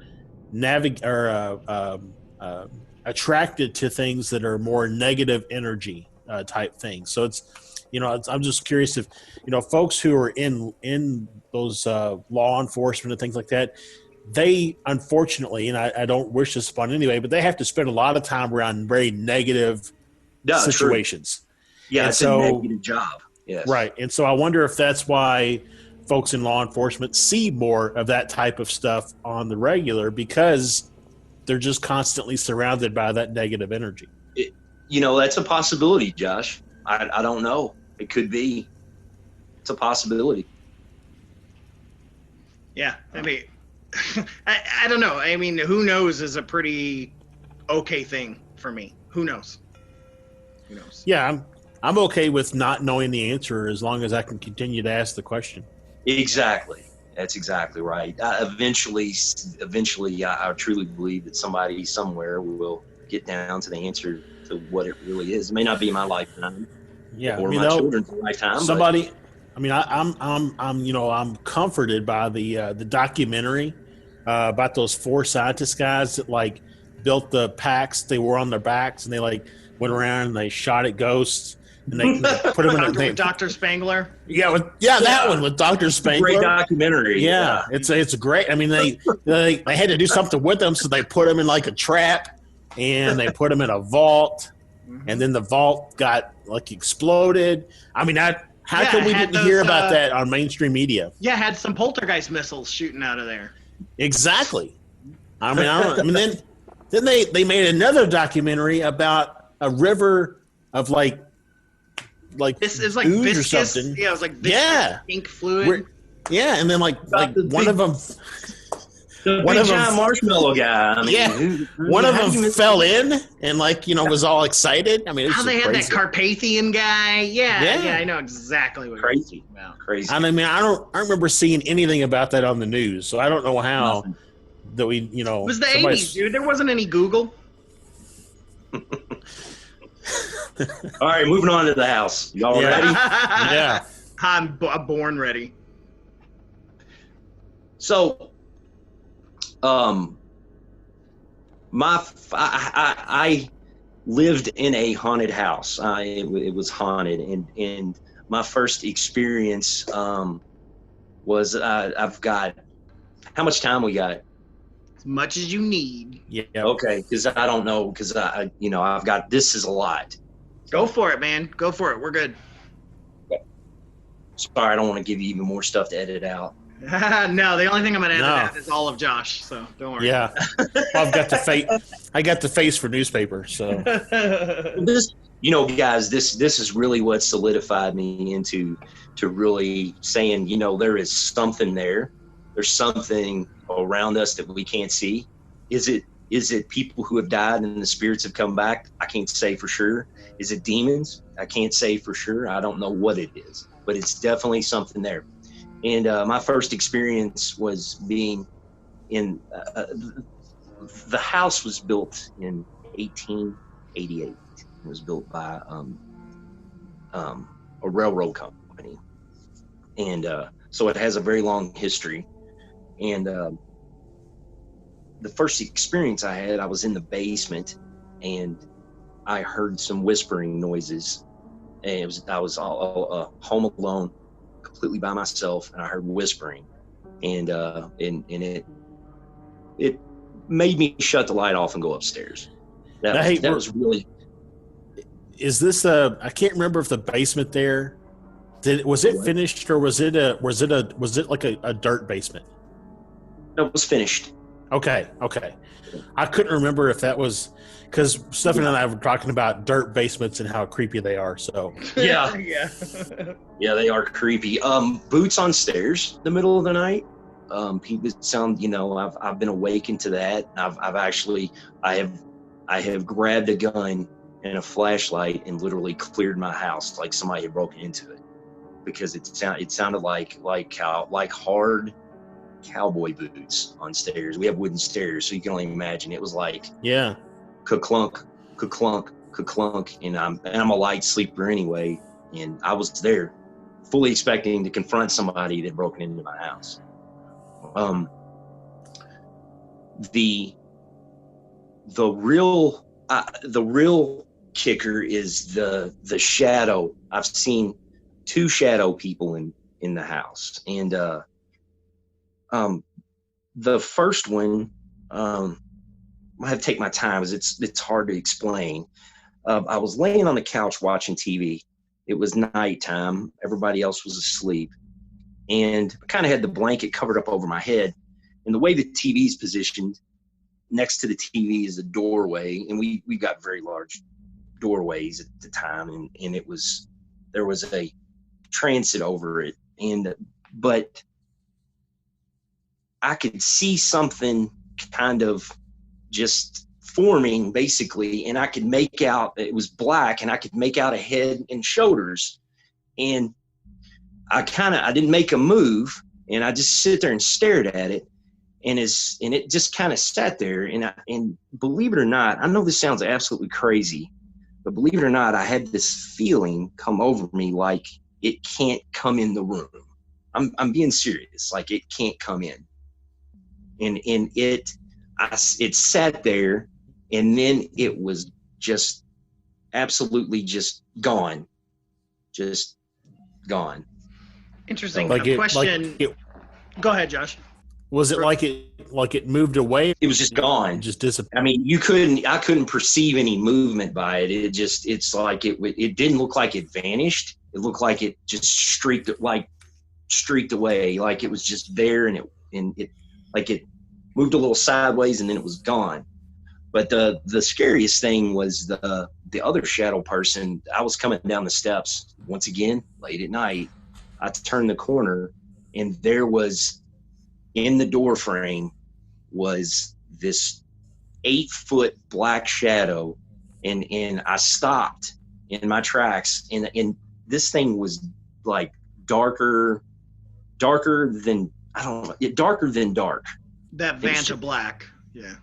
navigate or attracted to things that are more negative energy type things. So it's I'm just curious if folks who are in those law enforcement and things like that, they unfortunately, and I don't wish this upon anybody, but they have to spend a lot of time around very negative situations. True. Yeah, it's a negative job. Yes. Right. And so I wonder if that's why folks in law enforcement see more of that type of stuff on the regular, because they're just constantly surrounded by that negative energy. That's a possibility, Josh. I don't know. It could be. It's a possibility. Yeah. I mean, I don't know. I mean, who knows is a pretty okay thing for me. Who knows? Yeah, I'm okay with not knowing the answer as long as I can continue to ask the question. Exactly. That's exactly right. Eventually, I truly believe that somebody somewhere will get down to the answer to what it really is. It may not be my lifetime Yeah, I or mean, my children's lifetime, somebody. I mean, I'm comforted by the documentary about those 4 scientist guys that like built the packs. They were on their backs and they like went around and they shot at ghosts and they put them in a Dr. Spangler. Yeah, that one with Dr. Spangler. Great documentary. Yeah, it's great. I mean, they had to do something with them, so they put them in like a trap, and they put them in a vault, and then the vault got like exploded. I mean, how come we didn't hear about that on mainstream media? Yeah, had some poltergeist missiles shooting out of there. Exactly. I mean, then they made another documentary about a river of like this is like ooze viscous, or something. Yeah, it was like viscous pink fluid. And then like one of them. The big giant marshmallow guy. I mean, one of them fell in and was all excited. I mean, how they had crazy. that Carpathian guy. Yeah, I know exactly what crazy. You're about. Crazy. I mean, I don't remember seeing anything about that on the news, so I don't know how that we, It was the 80s, dude. There wasn't any Google. All right, moving on to the house. Y'all ready? Yeah. I'm born ready. So, I lived in a haunted house. It was haunted, and my first experience was I've got how much time we got? As much as you need. Yeah. Okay, because I don't know because I've got this is a lot. Go for it, man. Go for it. We're good. Sorry, I don't want to give you even more stuff to edit out. No, the only thing I'm gonna edit out is all of Josh. So don't worry. Yeah, well, I've got the face. I got the face for newspaper. So this, guys, this is really what solidified me into really saying, there is something there. There's something around us that we can't see. Is it people who have died and the spirits have come back? I can't say for sure. Is it demons? I can't say for sure. I don't know what it is, but it's definitely something there. And my first experience was being in the house was built in 1888. It was built by a railroad company, and so it has a very long history. And the first experience I had, I was in the basement, and I heard some whispering noises. And I was all home alone, completely by myself, and I heard whispering, and it made me shut the light off and go upstairs. That was really. Is this I can't remember if the basement there was it finished or was it like a dirt basement? It was finished. Okay. I couldn't remember if that was because Stefan and I were talking about dirt basements and how creepy they are. So yeah, yeah, they are creepy. Boots on stairs in the middle of the night. People sound. I've been awakened to that. I have grabbed a gun and a flashlight and literally cleared my house like somebody had broken into it because it sounded like hard cowboy boots on stairs. We have wooden stairs, so you can only imagine. It was like ka-clunk, ka-clunk, ka-clunk, and I'm a light sleeper anyway, and I was there fully expecting to confront somebody that broke into my house. The real kicker is the shadow. I've seen 2 shadow people in the house, and the first one, I have to take my time as it's hard to explain. I was laying on the couch watching TV. It was nighttime. Everybody else was asleep. And I kind of had the blanket covered up over my head. And the way the TV is positioned, next to the TV is a doorway. And we got very large doorways at the time. And there was a transit over it. But I could see something kind of just forming basically, and I could make out, it was black, and I could make out a head and shoulders. And I didn't make a move, and I just sit there and stared at it. And it just kind of sat there. And believe it or not, I know this sounds absolutely crazy, but believe it or not, I had this feeling come over me like it can't come in the room. I'm being serious. Like it can't come in. And it sat there, and then it was just absolutely just gone. Just gone. Interesting. Like Question. Go ahead, Josh. Was it like it moved away? It was just gone. Just disappeared. I mean, I couldn't perceive any movement by it. It's like it didn't look like it vanished. It looked like it just streaked away. Like it was just there, and it like it moved a little sideways, and then it was gone. But the scariest thing was the other shadow person. I was coming down the steps once again late at night. I turned the corner, and there was, in the door frame, was this 8-foot black shadow, and I stopped in my tracks, and this thing was like darker than, I don't know, darker than dark. That Vanta black. Yeah.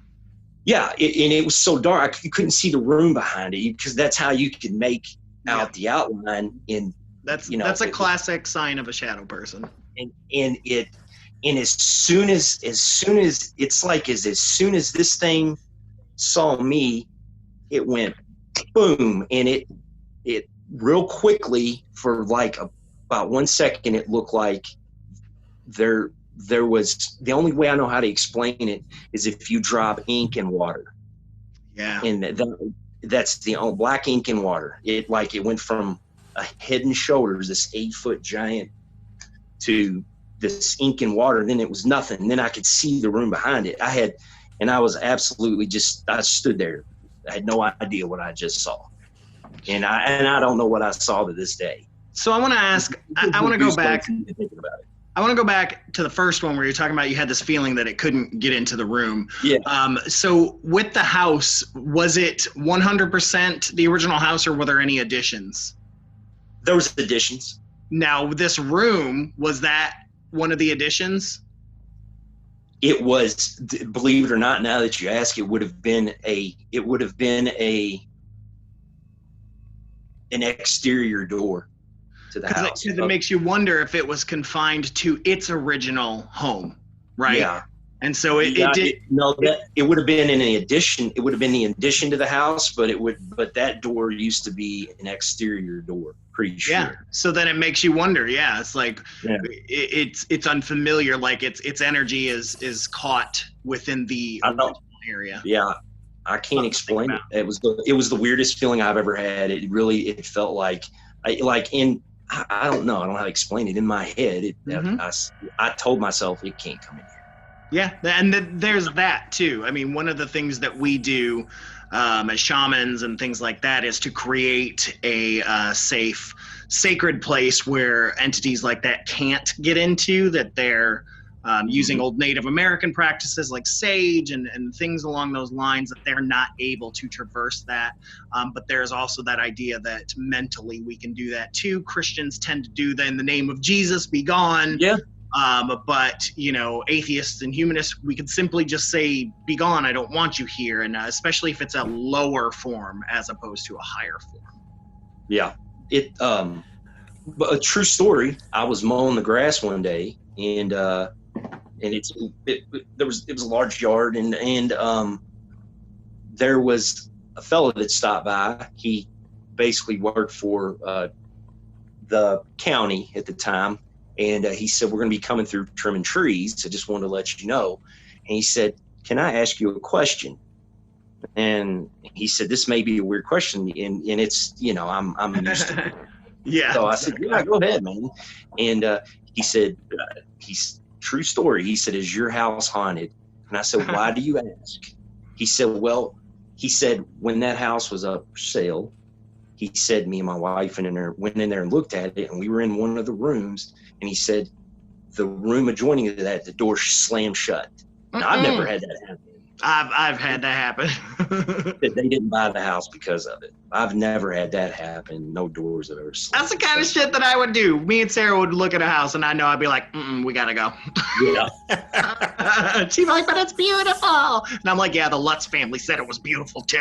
Yeah, and it was so dark you couldn't see the room behind it, because that's how you could make out the outline. And that's a classic sign of a shadow person. And as soon as this thing saw me, it went boom, and it real quickly, for like about 1 second, it looked like there was, the only way I know how to explain it is if you drop ink in water. Yeah. And that's the only, black ink in water. It went from a head and shoulders, this 8-foot giant, to this ink and water. And then it was nothing. And then I could see the room behind it. I was absolutely I stood there. I had no idea what I just saw. And I don't know what I saw to this day. So I want to ask, I want to go back. Thinking about it. I want to go back to the first one where you're talking about you had this feeling that it couldn't get into the room. Yeah. So with the house, was it 100% the original house, or were there any additions? There was additions. Now, this room, was that one of the additions? It was, believe it or not, now that you ask, it would have been an exterior door to the house. Because it makes you wonder if it was confined to its original home, right? Yeah. And so it would have been in an addition. It would have been the addition to the house, but that door used to be an exterior door. Pretty sure. Yeah. So then it makes you wonder. Yeah. It's like, it's unfamiliar. Like its energy is caught within the area. Yeah. I can't explain it. It was the weirdest feeling I've ever had. It felt like, I don't know. I don't know how to explain it. In my head, I told myself it can't come in here. Yeah, and there's that too. I mean, one of the things that we do as shamans and things like that is to create a safe, sacred place where entities like that can't get into, that they're using old Native American practices like sage and things along those lines, that they're not able to traverse that. But there's also that idea that mentally we can do that too. Christians tend to do that in the name of Jesus, be gone. Yeah. But, atheists and humanists, we could simply just say, be gone, I don't want you here. And especially if it's a lower form as opposed to a higher form. Yeah. But a true story, I was mowing the grass one day, and it was a large yard, and there was a fellow that stopped by. He basically worked for the county at the time, and he said, we're going to be coming through trimming trees. I just wanted to let you know. And he said, can I ask you a question? And he said, this may be a weird question, and it's, I'm used to it. Yeah. So I said, yeah, go ahead, man. And he said, true story. He said, is your house haunted? And I said, why do you ask? He said, when that house was up for sale, he said, me and my wife went in there and looked at it, and we were in one of the rooms, and he said, the room adjoining to that, the door slammed shut. Now, I've never had that happen. I've had that happen. that they didn't buy the house because of it. I've never had that happen. No doors have ever slammed. That's the kind of shit that I would do. Me and Sarah would look at a house, and I know I'd be like, we gotta go. Yeah. She'd be like, but it's beautiful. And I'm like, yeah, the Lutz family said it was beautiful too.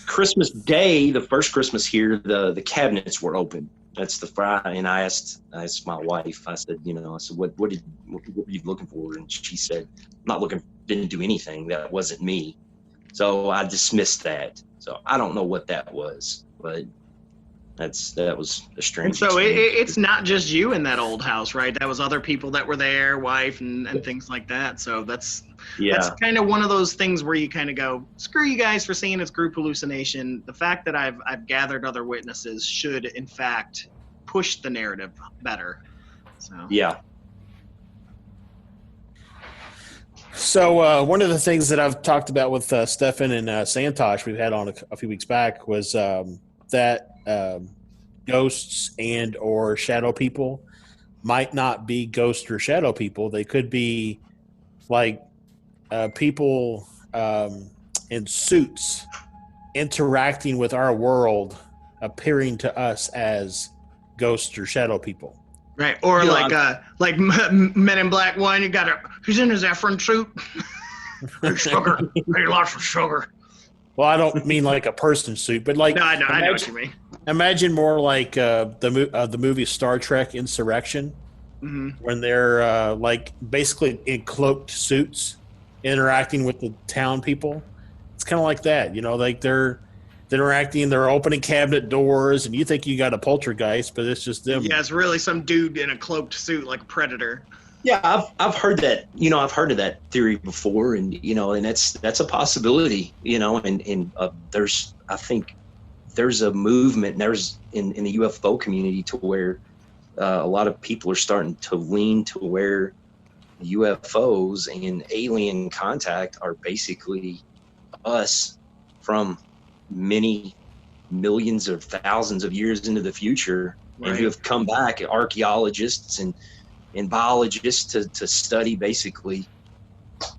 Christmas Day, the first Christmas here, the cabinets were open. That's the Friday, and I asked my wife. I said, what were you looking for? And she said, I'm not looking. Didn't do anything. That wasn't me. So I dismissed that. So I don't know what that was, but that was a strange. And so it's not just you in that old house, right? That was other people that were there, wife and things like that. So that's kind of one of those things where you kind of go, screw you guys for saying it's group hallucination. The fact that I've gathered other witnesses should in fact push the narrative better. So yeah. So one of the things that I've talked about with Stefan and Santosh we've had on a few weeks back was that ghosts and or shadow people might not be ghost or shadow people. They could be like people in suits interacting with our world, appearing to us as ghosts or shadow people. Right, or like Men in Black 1, you got he's in his Efron suit. Hey, sugar, hey, lots of sugar. Well, I don't mean like a person suit, but like I know what you mean. Imagine more like the movie Star Trek Insurrection, when they're like basically in cloaked suits, interacting with the town people. It's kind of like that, like they're interacting, they're opening cabinet doors, and you think you got a poltergeist, but it's just them. Yeah, it's really some dude in a cloaked suit like a predator. Yeah, I've heard that. I've heard of that theory before, and and that's a possibility. And I think there's a movement. There's in the UFO community to where a lot of people are starting to lean to where UFOs and alien contact are basically us from many millions or thousands of years into the future, and who have come back, archaeologists and biologists to study basically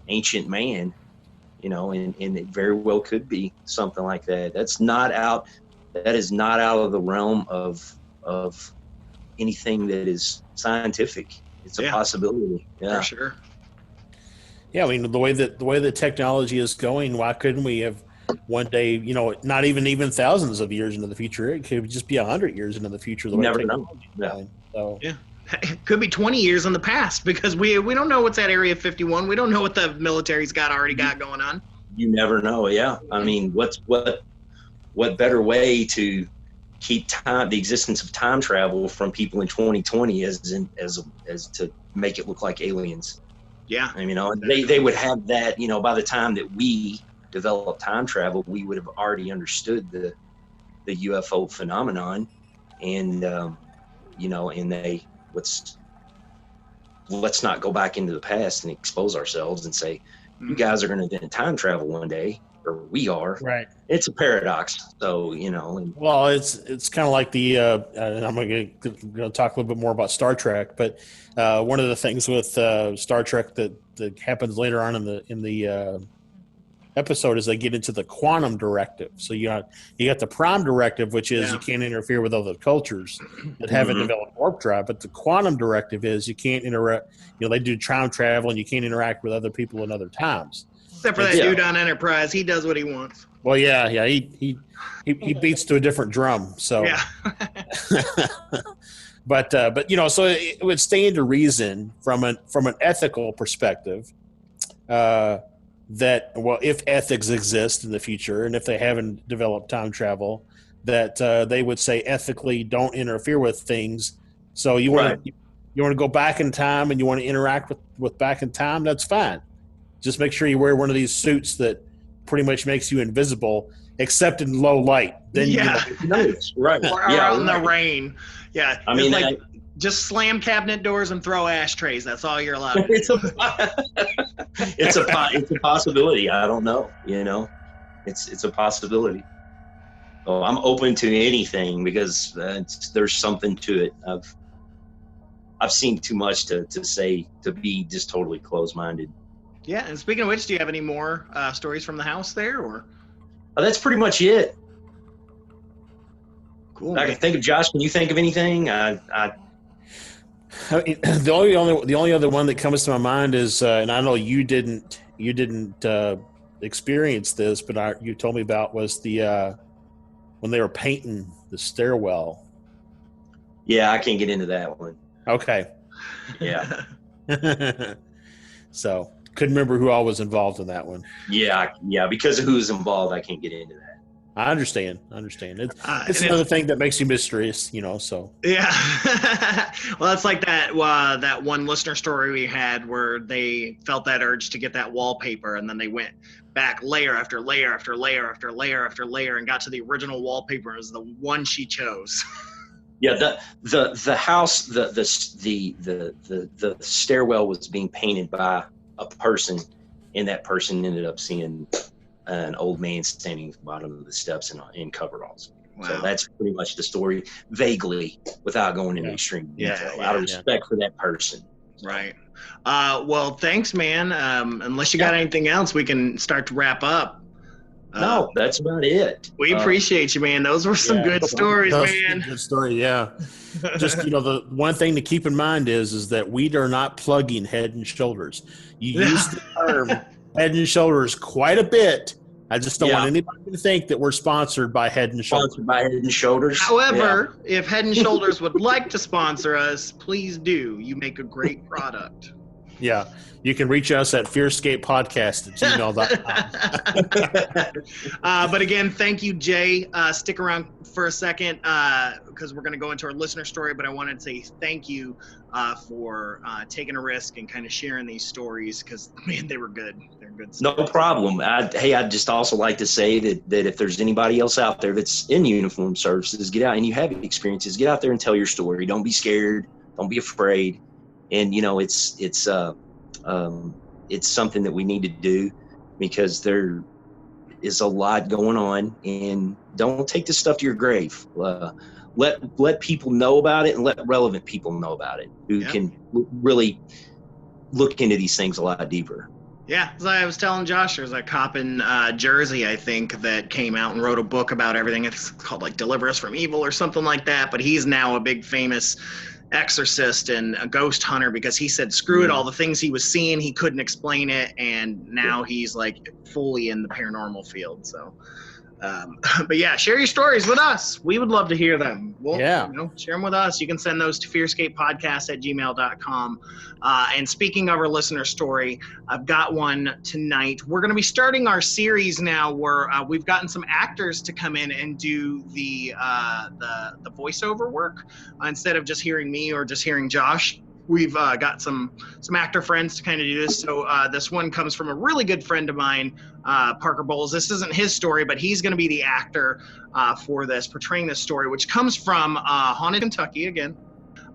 ancient man, and it very well could be something like that. That is not out of the realm of anything that is scientific. It's a possibility. Yeah, for sure. Yeah, I mean the way that technology is going, why couldn't we have one day, not even thousands of years into the future, it could just be 100 years into the future. The way never know. Yeah. So yeah. It could be 20 years in the past, because we don't know what's at Area 51. We don't know what the military's already got going on. You never know. Yeah. I mean, what better way to keep the existence of time travel from people in 2020 as to make it look like aliens. Yeah. I mean, they would have that, by the time that we develop time travel, we would have already understood the UFO phenomenon, and and let's not go back into the past and expose ourselves and say, you guys are going to invent time travel one day, or we are. Right. It's a paradox. So, well, it's kind of like the, I'm going to talk a little bit more about Star Trek, but one of the things with Star Trek that happens later on in the episode is they get into the quantum directive. So you got the prime directive, which is you can't interfere with other cultures that haven't developed warp drive, but the quantum directive is you can't interact. They do time travel, and you can't interact with other people in other times. Except for that dude on Enterprise, he does what he wants. Well, yeah, he beats to a different drum. So yeah. but so it would stand to reason from an ethical perspective. That, well, if ethics exist in the future, and if they haven't developed time travel, that they would say ethically don't interfere with things. So you want to go back in time and you want to interact with back in time, that's fine. Just make sure you wear one of these suits that pretty much makes you invisible, except in low light. Then right. Or out in the rain. Yeah. I mean, just slam cabinet doors and throw ashtrays. That's all you're allowed to do. It's a possibility. I don't know. It's a possibility. Oh, I'm open to anything because there's something to it. I've seen too much to be just totally closed-minded. Yeah, and speaking of which, do you have any more stories from the house there, or? That's pretty much it. Cool. I can think of, Josh, can you think of anything? The only other one that comes to my mind is, and I know you didn't experience this, but you told me about was the when they were painting the stairwell. Yeah, I can't get into that one. Okay. Yeah. So couldn't remember who all was involved in that one. Yeah, because of who's involved, I can't get into that. I understand. It's another thing that makes you mysterious, so. Yeah. Well, that's like that one listener story we had where they felt that urge to get that wallpaper, and then they went back layer after layer after layer after layer after layer and got to the original wallpaper. It was the one she chose. Yeah, the house, the stairwell was being painted by a person, and that person ended up seeing an old man standing at the bottom of the steps in coveralls. Wow. So that's pretty much the story, vaguely, without going into extreme detail, out of respect for that person. Right. Well, thanks, man. Unless you got anything else, we can start to wrap up. No, that's about it. We appreciate you, man. Those were some good stories, man. Good story, yeah. Just, the one thing to keep in mind is that we are not plugging Head and Shoulders. You use the term Head and Shoulders quite a bit. I just don't want anybody to think that we're sponsored by Head and Shoulders. Sponsored by Head and Shoulders. However, if Head and Shoulders would like to sponsor us, please do. You make a great product. Yeah. You can reach us at fearscape@gmail.com. But again, thank you, Jay. Stick around for a second because we're going to go into our listener story. But I wanted to say thank you for taking a risk and kind of sharing these stories because, man, they were good. They're good stories. No problem. I'd just also like to say that if there's anybody else out there that's in uniform services, get out and you have experiences, get out there and tell your story. Don't be scared. Don't be afraid. And, it's something that we need to do because there is a lot going on, and don't take this stuff to your grave. Let people know about it and let relevant people know about it who can really look into these things a lot deeper. Yeah, as I was telling Josh, there's a cop in Jersey, I think, that came out and wrote a book about everything. It's called like Deliver Us from Evil or something like that, but he's now a big famous exorcist and a ghost hunter because he said screw it, all the things he was seeing, he couldn't explain it, and now he's like fully in the paranormal field. So but yeah, share your stories with us. We would love to hear them. Share them with us. You can send those to fearscapepodcast@gmail.com. And speaking of our listener story, I've got one tonight. We're going to be starting our series now where we've gotten some actors to come in and do the voiceover work instead of just hearing me or just hearing Josh. We've got some actor friends to kind of do this. So this one comes from a really good friend of mine, Parker Bowles. This isn't his story, but he's going to be the actor for this, portraying this story, which comes from Haunted Kentucky again.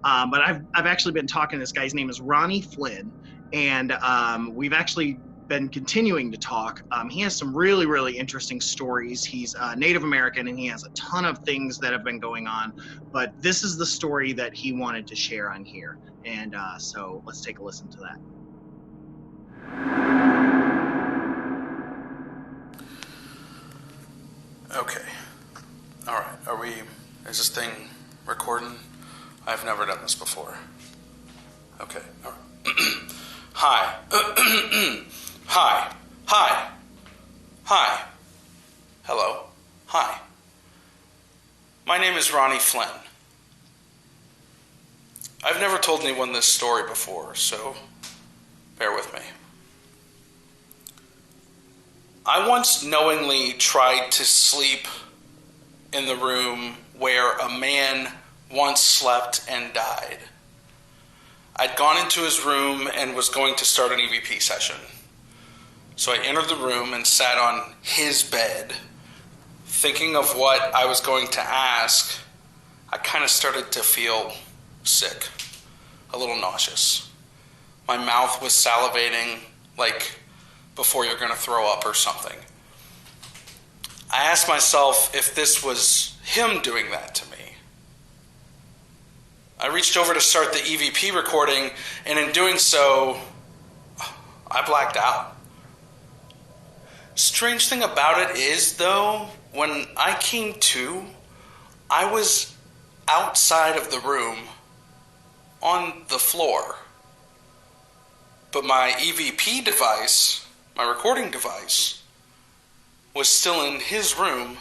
But I've actually been talking to this guy. His name is Ronnie Flynn, and we've actually been continuing to talk. He has some really, really interesting stories. He's Native American, and he has a ton of things that have been going on. But this is the story that he wanted to share on here. And so let's take a listen to that. Okay. All right. Is this thing recording? I've never done this before. Okay. All right. Hi. Hi. Hi. Hi. Hello. Hi. My name is Ronnie Flynn. I've never told anyone this story before, so bear with me. I once knowingly tried to sleep in the room where a man once slept and died. I'd gone into his room and was going to start an EVP session. So I entered the room and sat on his bed. Thinking of what I was going to ask, I kind of started to feel sick, a little nauseous. My mouth was salivating like before you're going to throw up or something. I asked myself if this was him doing that to me. I reached over to start the EVP recording, and in doing so, I blacked out. Strange thing about it is, though, when I came to, I was outside of the room on the floor. But my EVP device, my recording device, was still in his room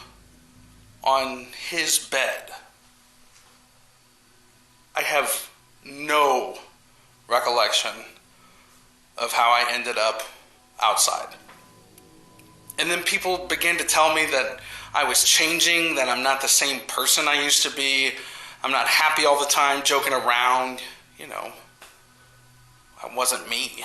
on his bed. I have no recollection of how I ended up outside. And then people began to tell me that I was changing, that I'm not the same person I used to be. I'm not happy all the time, joking around. You know, I wasn't me.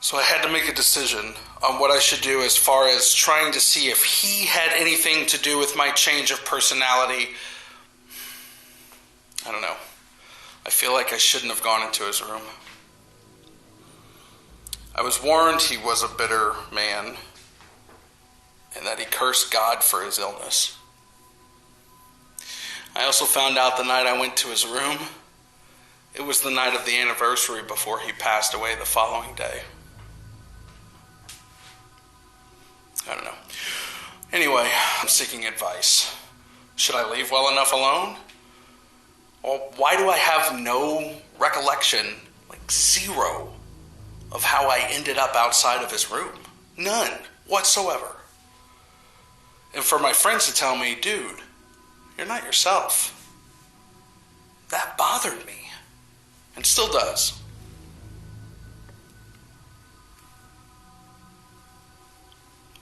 So I had to make a decision on what I should do as far as trying to see if he had anything to do with my change of personality. I don't know. I feel like I shouldn't have gone into his room. I was warned he was a bitter man and that he cursed God for his illness. I also found out the night I went to his room, it was the night of the anniversary before he passed away the following day. I don't know. Anyway, I'm seeking advice. Should I leave well enough alone? Well, why do I have no recollection, like zero, of how I ended up outside of his room? None whatsoever. And for my friends to tell me, dude, you're not yourself. That bothered me. And still does.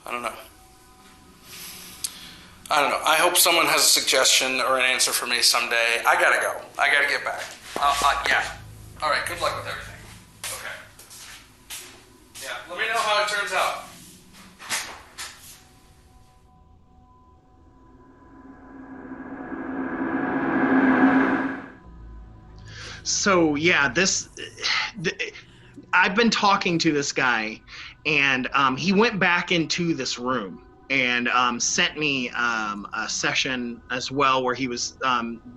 I don't know. I hope someone has a suggestion or an answer for me someday. I gotta go. I gotta get back. Yeah. All right, good luck with everything. Okay. Yeah, let me know how it turns out. So yeah, I've been talking to this guy, and he went back into this room and sent me a session as well where he was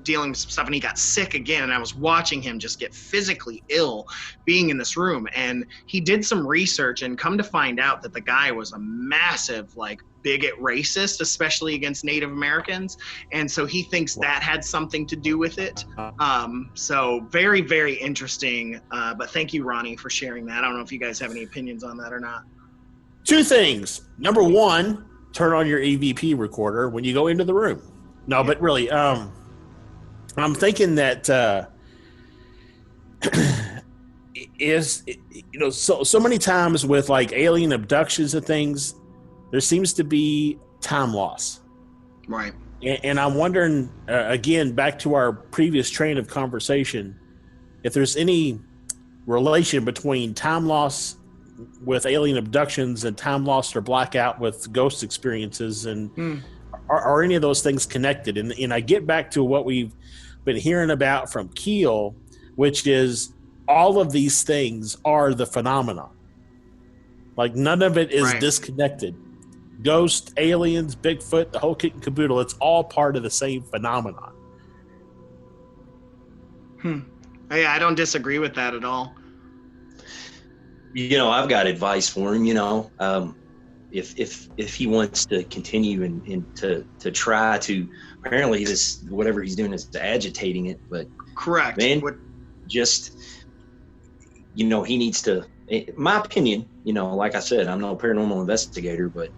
dealing with some stuff, and he got sick again, and I was watching him just get physically ill being in this room. And he did some research and come to find out that the guy was a massive bigot racist, especially against Native Americans, and so he thinks that had something to do with it. So very, very interesting, but thank you, Ronnie, for sharing that. I don't know if you guys have any opinions on that or not. Two things. Number one, turn on your EVP recorder when you go into the room. No, but really, I'm thinking that so many times with alien abductions and things, there seems to be time loss. Right. And I'm wondering, again, back to our previous train of conversation, if there's any relation between time loss with alien abductions and time lost or blackout with ghost experiences, and are any of those things connected? And I get back to what we've been hearing about from Keel, which is all of these things are the phenomena. None of it is disconnected. Ghost, aliens, Bigfoot, the whole kit and caboodle, it's all part of the same phenomenon. Yeah, I don't disagree with that at all. I've got advice for him. If he wants to continue and to try to, apparently this whatever he's doing is agitating it. But correct, man, he needs to. In my opinion, like I said, I'm no paranormal investigator, but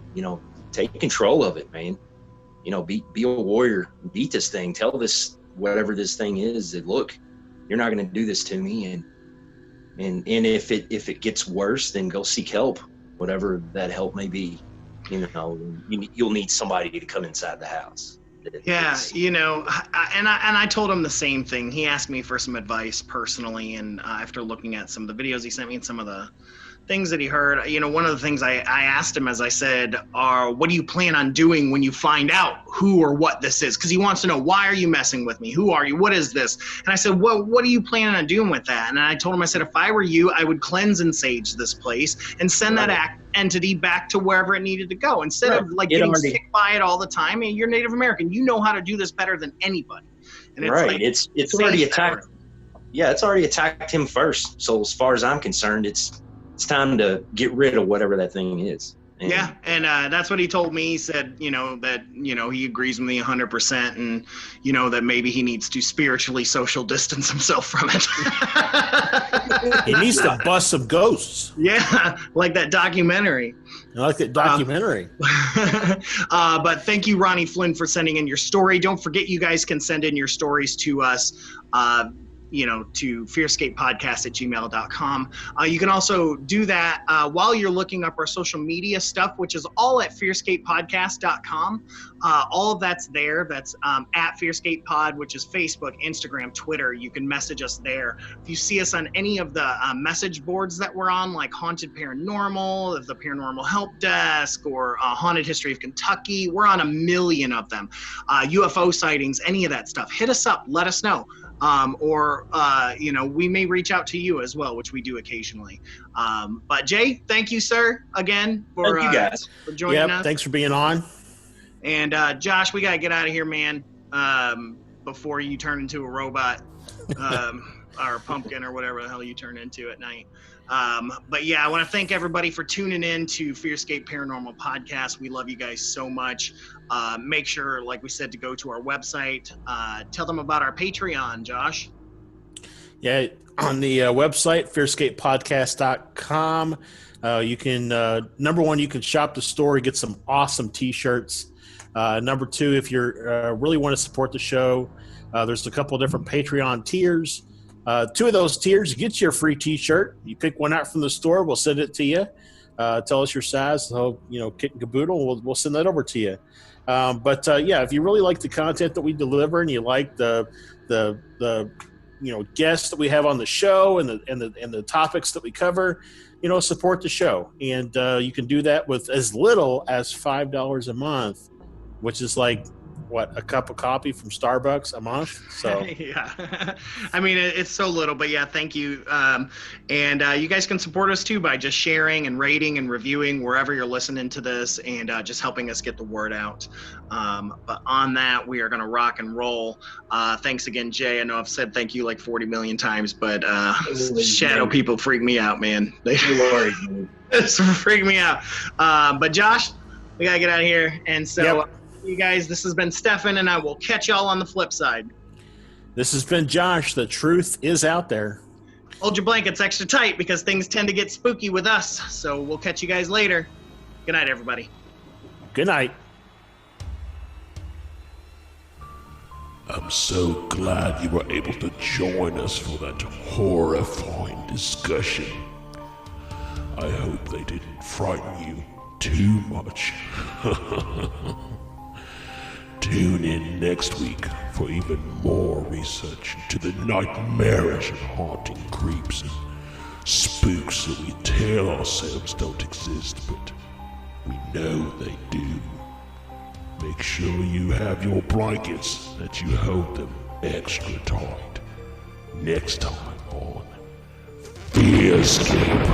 take control of it, man. Be a warrior, beat this thing. Tell this whatever this thing is that look, you're not going to do this to me, and if it gets worse, then go seek help, whatever that help may be. You'll need somebody to come inside the house. Yeah, I told him the same thing. He asked me for some advice personally, and after looking at some of the videos he sent me and some of the things that he heard, one of the things I asked him, as I said, what do you plan on doing when you find out who or what this is? Because he wants to know, why are you messing with me? Who are you? What is this? And I said, what are you planning on doing with that? And I told him, I said, if I were you, I would cleanse and sage this place and send that entity back to wherever it needed to go, instead of getting sick by it all the time. And you're Native American, you know how to do this better than anybody. And it's it's already attacked. yeah, it's already attacked him first. So as far as I'm concerned, it's time to get rid of whatever that thing is. And Yeah, and that's what he told me. He said, that, he agrees with me 100%, and, that maybe he needs to spiritually social distance himself from it. He needs to bust some ghosts. Yeah, like that documentary. I like that documentary. But thank you, Ronnie Flynn, for sending in your story. Don't forget, you guys can send in your stories to us. To fearscapepodcast@gmail.com. You can also do that while you're looking up our social media stuff, which is all at fearscapepodcast.com. All of that's there. That's at FearScapePod, which is Facebook, Instagram, Twitter. You can message us there. If you see us on any of the message boards that we're on, like Haunted Paranormal, the Paranormal Help Desk, or Haunted History of Kentucky, we're on a million of them. UFO sightings, any of that stuff. Hit us up. Let us know. We may reach out to you as well, which we do occasionally. But Jay, thank you, sir, again for thank you guys for joining us. Thanks for being on. And Josh, we gotta get out of here, man. Before you turn into a robot, or a pumpkin, or whatever the hell you turn into at night. But yeah, I want to thank everybody for tuning in to FearScape Paranormal Podcast. We love you guys so much. Make sure, like we said, to go to our website. Tell them about our Patreon, Josh. Yeah, on the website, fearscapepodcast.com, you can, number one, you can shop the store, get some awesome t-shirts. Number two, if you really want to support the show, there's a couple of different Patreon tiers. Two of those tiers get you a free t-shirt. You pick one out from the store, we'll send it to you. Tell us your size, so kit and caboodle, we'll send that over to you. But if you really like the content that we deliver and you like the guests that we have on the show and the topics that we cover, support the show. And you can do that with as little as $5 a month, which is like a cup of coffee from Starbucks a month. So yeah, I mean, it's so little, but yeah, thank you. And you guys can support us too by just sharing and rating and reviewing wherever you're listening to this, and just helping us get the word out. But on that, we are going to rock and roll. Thanks again, Jay. I know I've said thank you like 40 million times, but shadow people freak me out, man. They freak me out. But Josh, we got to get out of here. And so you guys, this has been Stefan, and I will catch y'all on the flip side. This has been Josh. The truth is out there. Hold your blankets extra tight, because things tend to get spooky with us. So we'll catch you guys later. Good night, everybody. Good night. I'm so glad you were able to join us for that horrifying discussion. I hope they didn't frighten you too much. Tune in next week for even more research into the nightmarish and haunting creeps and spooks that we tell ourselves don't exist, but we know they do. Make sure you have your blankets, that you hold them extra tight. Next time on FearScape.